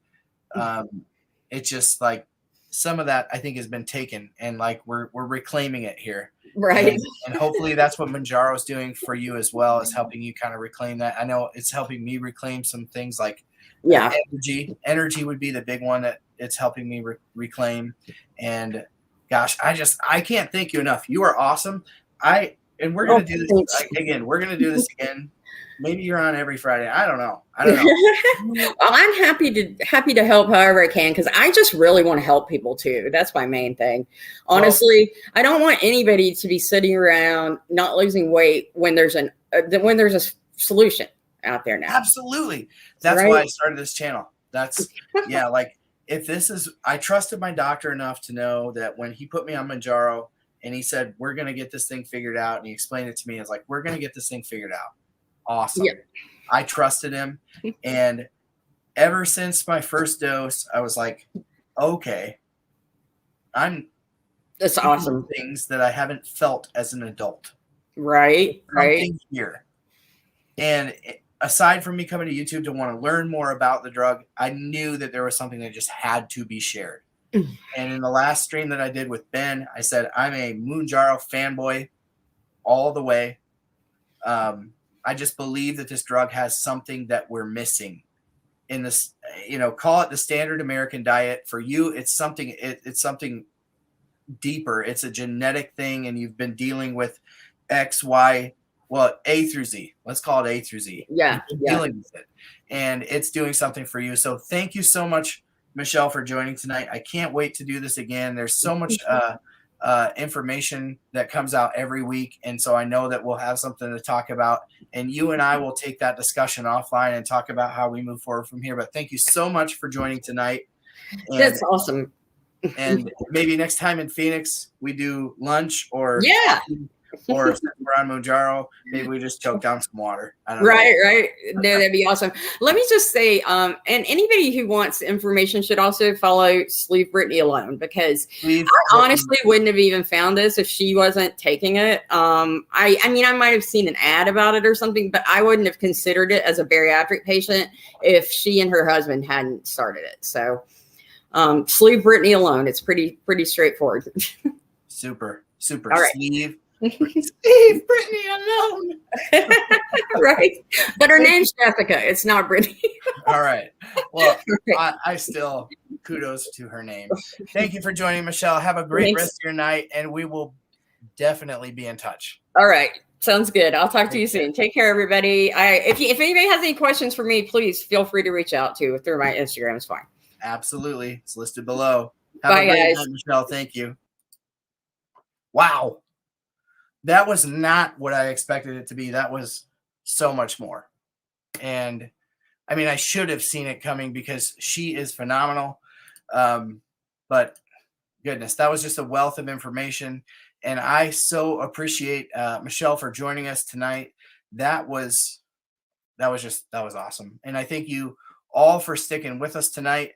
it's just like some of that I think has been taken, and like we're reclaiming it here, right? And hopefully that's what Mounjaro is doing for you as well, is helping you kind of reclaim that. I know it's helping me reclaim some things like energy would be the big one that it's helping me reclaim. And gosh, I can't thank you enough. You are awesome. And we're gonna do this again. We're gonna do this again. Maybe you're on every Friday. I don't know. Well, I'm happy to help however I can, because I just really want to help people too. That's my main thing. Honestly, I don't want anybody to be sitting around not losing weight when there's a solution out there now. Absolutely. That's why I started this channel. That's like I trusted my doctor enough to know that when he put me on Mounjaro and he said, we're going to get this thing figured out, and he explained it to me, I was like, we're going to get this thing figured out. Awesome. Yeah. I trusted him. And ever since my first dose, I was like, okay, that's awesome. Things that I haven't felt as an adult. Right. Here. And aside from me coming to YouTube to want to learn more about the drug, I knew that there was something that just had to be shared. And in the last stream that I did with Ben, I said, I'm a Mounjaro fanboy all the way. I just believe that this drug has something that we're missing in this, call it the standard American diet. For you, it's something deeper. It's a genetic thing, and you've been dealing with X, Y, A through Z. Let's call it A through Z. Yeah. Dealing with it. And it's doing something for you. So thank you so much, Michelle, for joining tonight. I can't wait to do this again. There's so much information that comes out every week, and so I know that we'll have something to talk about, and you and I will take that discussion offline and talk about how we move forward from here. But thank you so much for joining tonight. That's awesome. And maybe next time in Phoenix we do lunch, or or since we're on Mounjaro, maybe we just choke down some water. I don't know. Right. No, that'd be awesome. Let me just say, and anybody who wants information should also follow Leave Brittany Alone, because I honestly wouldn't have even found this if she wasn't taking it. I mean, I might have seen an ad about it or something, but I wouldn't have considered it as a bariatric patient if she and her husband hadn't started it. So Leave Brittany Alone. It's pretty straightforward. Super. All right. Leave Brittany alone. Right. But her name's Jessica. It's not Brittany. All right. Well, I still kudos to her name. Thank you for joining, Michelle. Have a great rest of your night, and we will definitely be in touch. All right. Sounds good. I'll talk to you soon. Take care, everybody. If anybody has any questions for me, please feel free to reach out through my Instagram. It's fine. Absolutely. It's listed below. Bye, a great night, Michelle. Thank you. Wow. That was not what I expected it to be. That was so much more. And I mean, I should have seen it coming because she is phenomenal. But goodness, that was just a wealth of information. And I so appreciate Michelle for joining us tonight. That was awesome. And I thank you all for sticking with us tonight.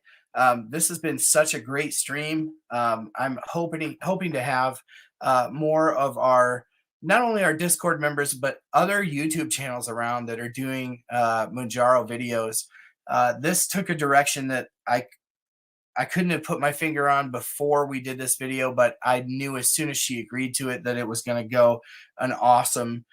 This has been such a great stream. I'm hoping to have more of not only our Discord members, but other YouTube channels around that are doing Mounjaro videos. This took a direction that I couldn't have put my finger on before we did this video, but I knew as soon as she agreed to it that it was going to go an awesome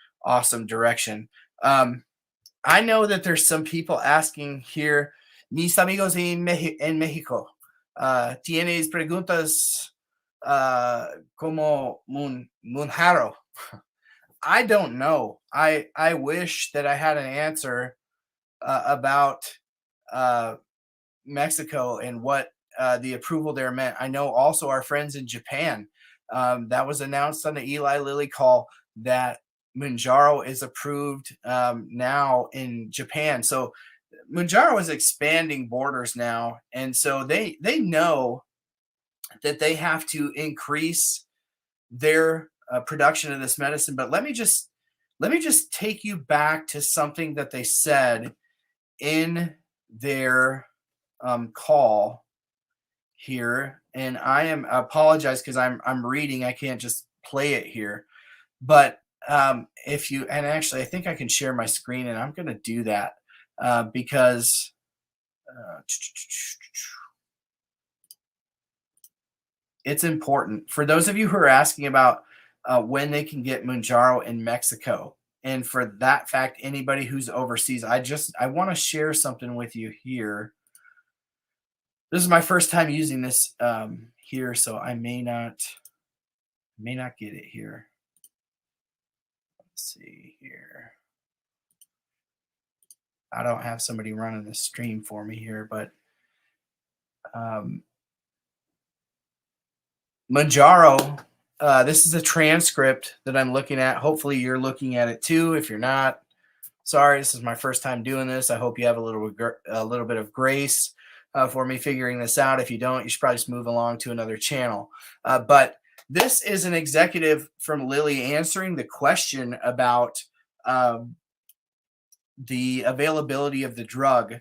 direction. I know that there's some people asking here, mis amigos en México, ¿tienes preguntas como Mounjaro? I don't know. I wish that I had an answer about Mexico and what the approval there meant. I know also our friends in Japan, that was announced on the Eli Lilly call that Mounjaro is approved now in Japan. So Mounjaro is expanding borders now, and so they know that they have to increase their production of this medicine. But let me just take you back to something that they said in their call here, and I apologize because I'm reading. I can't just play it here, but if you, and actually I think I can share my screen, and I'm going to do that because it's important for those of you who are asking about when they can get Mounjaro in Mexico. And for that fact, anybody who's overseas, I want to share something with you here. This is my first time using this here, so I may not get it here. Let's see here. I don't have somebody running the stream for me here, but Mounjaro, this is a transcript that I'm looking at. Hopefully you're looking at it too. If you're not, sorry, this is my first time doing this. I hope you have a little bit of grace for me figuring this out. If you don't, you should probably just move along to another channel. But this is an executive from Lilly answering the question about the availability of the drug.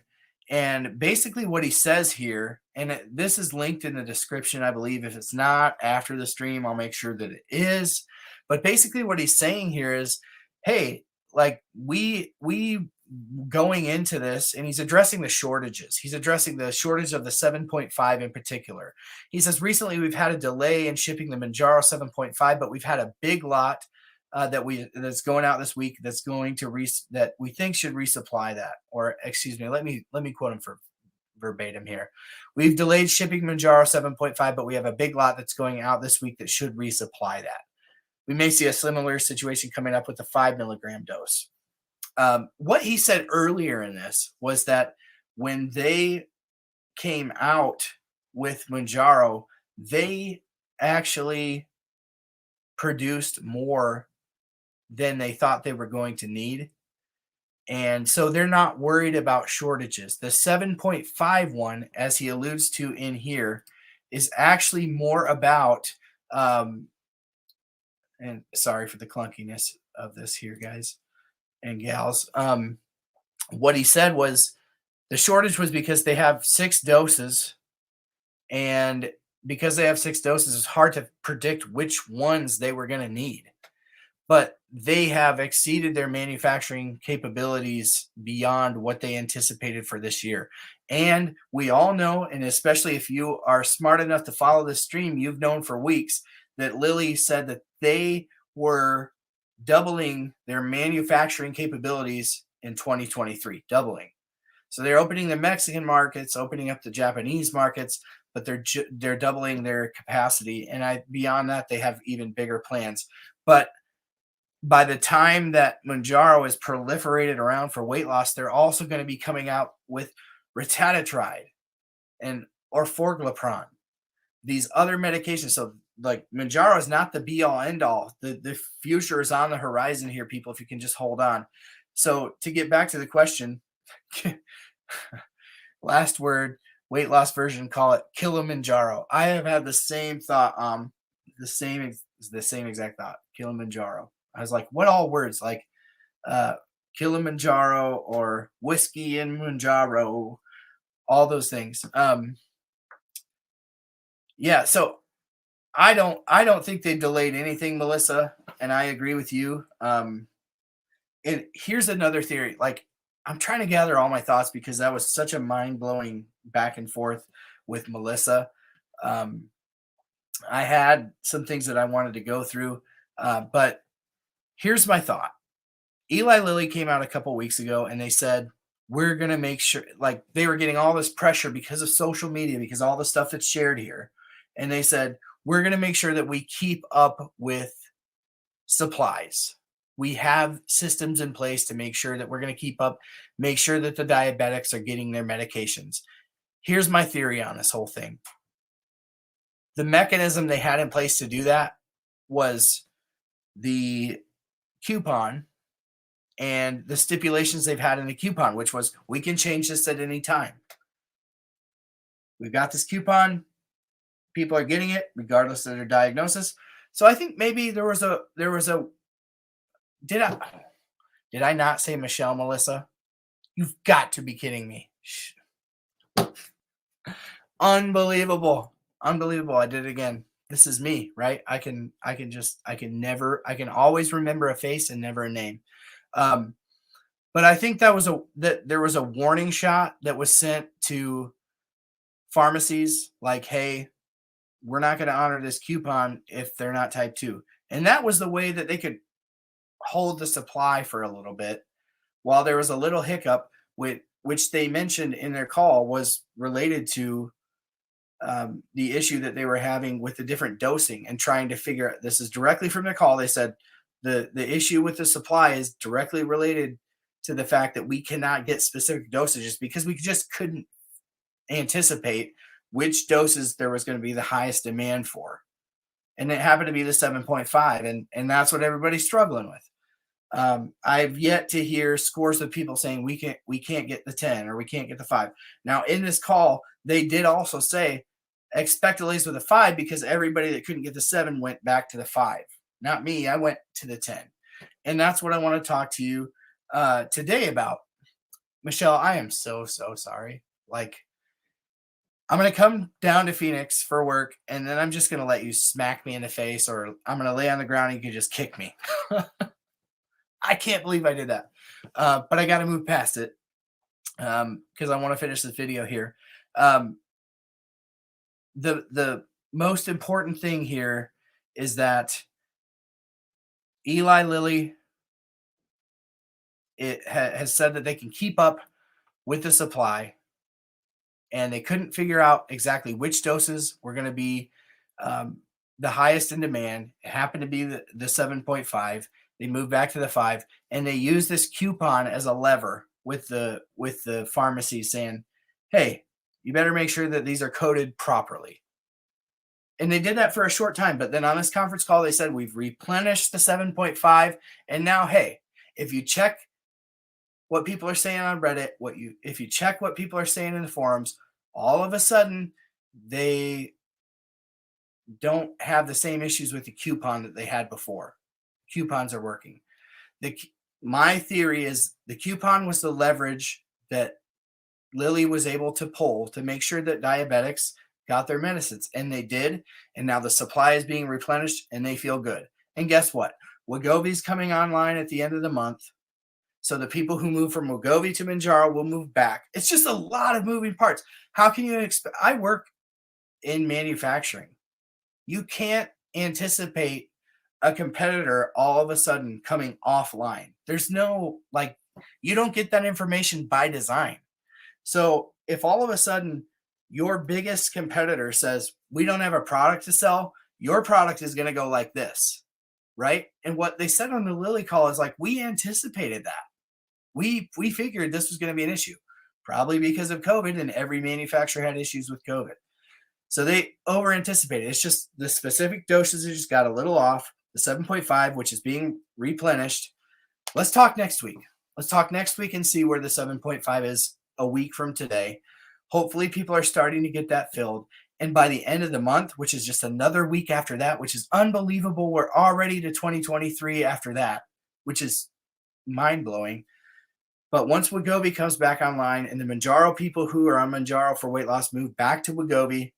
And basically what he says here, and this is linked in the description, I believe. If it's not after the stream, I'll make sure that it is. But basically what he's saying here is, hey, like we going into this, and he's addressing the shortages. He's addressing the shortage of the 7.5 in particular. He says, recently we've had a delay in shipping the Mounjaro 7.5, but we've had a big lot that's going out this week that's going to that we think should resupply that. Or excuse me, let me quote him for verbatim here. We've delayed shipping Mounjaro 7.5, but we have a big lot that's going out this week that should resupply that. We may see a similar situation coming up with the 5 milligram dose. What he said earlier in this was that when they came out with Mounjaro, they actually produced more than they thought they were going to need. And so they're not worried about shortages. The 7.5 one, as he alludes to in here, is actually more about, and sorry for the clunkiness of this here, guys and gals. What he said was the shortage was because they have 6 doses, and because they have 6 doses, it's hard to predict which ones they were going to need. But they have exceeded their manufacturing capabilities beyond what they anticipated for this year. And we all know, and especially if you are smart enough to follow this stream, you've known for weeks that Lilly said that they were doubling their manufacturing capabilities in 2023, doubling. So they're opening the Mexican markets, opening up the Japanese markets, but they're doubling their capacity. And beyond that, they have even bigger plans. But by the time that Mounjaro is proliferated around for weight loss, they're also going to be coming out with retatrutide and orforglipron, these other medications. So like Mounjaro is not the be all end all. The future is on the horizon here, people, if you can just hold on. So to get back to the question, last word, weight loss version, call it Kilimanjaro. I have had the same thought, the same exact thought, Kilimanjaro. I was like, what all words? Like Kilimanjaro or whiskey and Mounjaro, all those things. Yeah, so I don't think they delayed anything, Melissa, and I agree with you. And here's another theory. Like, I'm trying to gather all my thoughts because that was such a mind-blowing back and forth with Melissa. I had some things that I wanted to go through, but here's my thought. Eli Lilly came out a couple weeks ago and they said, we're going to make sure, like they were getting all this pressure because of social media, because all the stuff that's shared here. And they said, we're going to make sure that we keep up with supplies. We have systems in place to make sure that we're going to keep up, make sure that the diabetics are getting their medications. Here's my theory on this whole thing. The mechanism they had in place to do that was the coupon and the stipulations they've had in the coupon, which was we can change this at any time. We've got this coupon. People are getting it regardless of their diagnosis. So I think maybe there was a did I not say Michelle, Melissa? You've got to be kidding me. Unbelievable. Unbelievable. I did it again. This is me, right? I can always remember a face and never a name. But I think there was a warning shot that was sent to pharmacies like, hey, we're not going to honor this coupon if they're not type 2. And that was the way that they could hold the supply for a little bit while there was a little hiccup, which they mentioned in their call was related to the issue that they were having with the different dosing and trying to figure out. This is directly from their call. They said the issue with the supply is directly related to the fact that we cannot get specific dosages because we just couldn't anticipate which doses there was going to be the highest demand for. And it happened to be the 7.5. And that's what everybody's struggling with. I've yet to hear scores of people saying we can't get the 10 or we can't get the 5. Now in this call, they did also say expect at least with a 5 because everybody that couldn't get the 7 went back to the 5. Not me. I went to the 10. And that's what I want to talk to you today about. Michelle, I am so sorry. Like, I'm going to come down to Phoenix for work, and then I'm just going to let you smack me in the face, or I'm going to lay on the ground and you can just kick me. I can't believe I did that. But I got to move past it because I want to finish this video here. The most important thing here is that Eli Lilly has said that they can keep up with the supply, and they couldn't figure out exactly which doses were going to be the highest in demand. It happened to be the 7.5. They moved back to the 5, and they used this coupon as a lever with the pharmacy saying, hey, you better make sure that these are coded properly. And they did that for a short time. But then on this conference call, they said, we've replenished the 7.5. And now, hey, if you check what people are saying on Reddit, if you check what people are saying in the forums, all of a sudden they don't have the same issues with the coupon that they had before. Coupons are working. My theory is the coupon was the leverage that Lilly was able to pull to make sure that diabetics got their medicines, and they did. And now the supply is being replenished and they feel good. And guess what? Wegovy's coming online at the end of the month. So the people who move from Wegovy to Mounjaro will move back. It's just a lot of moving parts. How can you expect? I work in manufacturing. You can't anticipate a competitor all of a sudden coming offline. There's no, you don't get that information by design. So if all of a sudden your biggest competitor says, we don't have a product to sell, your product is going to go like this, right? And what they said on the Lilly call is we anticipated that. We figured this was going to be an issue, probably because of COVID, and every manufacturer had issues with COVID. So they over anticipated. It's just the specific dosages got a little off. The 7.5, which is being replenished. Let's talk next week. Let's talk next week and see where the 7.5 is a week from today. Hopefully people are starting to get that filled. And by the end of the month, which is just another week after that, which is unbelievable, we're already to 2023 after that, which is mind-blowing. But once Wegovy comes back online and the Mounjaro people who are on Mounjaro for weight loss move back to Wegovy,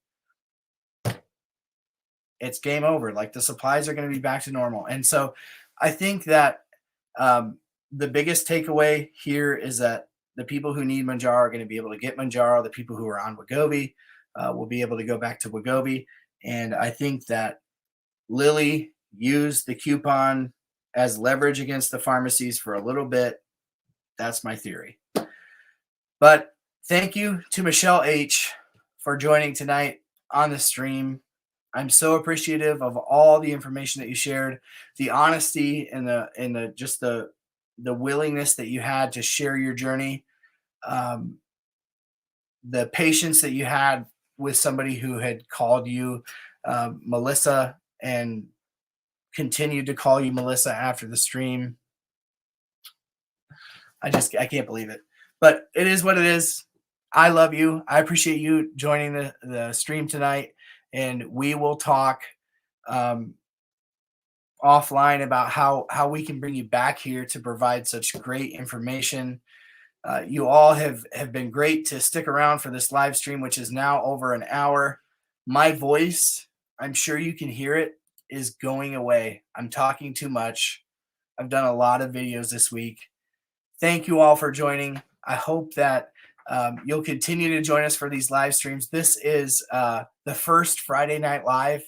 it's game over. The supplies are going to be back to normal. And so I think that the biggest takeaway here is that the people who need Mounjaro are going to be able to get Mounjaro. The people who are on Wegovy will be able to go back to Wegovy. And I think that Lilly used the coupon as leverage against the pharmacies for a little bit. That's my theory. But thank you to Michelle H. for joining tonight on the stream. I'm so appreciative of all the information that you shared, the honesty and the willingness that you had to share your journey, the patience that you had with somebody who had called you Melissa and continued to call you Melissa after the stream. I can't believe it. But it is what it is. I love you. I appreciate you joining the stream tonight, and we will talk offline about how we can bring you back here to provide such great information. You all have been great to stick around for this live stream, which is now over an hour. My voice, I'm sure you can hear it, is going away. I'm talking too much. I've done a lot of videos this week. Thank you all for joining. I hope that you'll continue to join us for these live streams. This is the first Friday Night Live,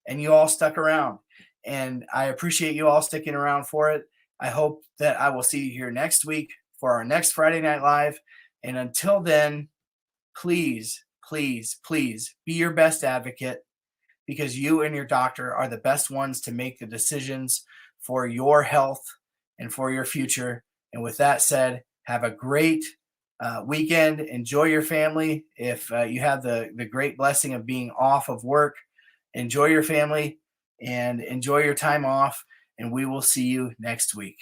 and you all stuck around. And I appreciate you all sticking around for it. I hope that I will see you here next week for our next Friday Night Live. And until then, please, please, please be your best advocate, because you and your doctor are the best ones to make the decisions for your health and for your future. And with that said, have a great weekend. Enjoy your family. If you have the great blessing of being off of work, enjoy your family and enjoy your time off. And we will see you next week.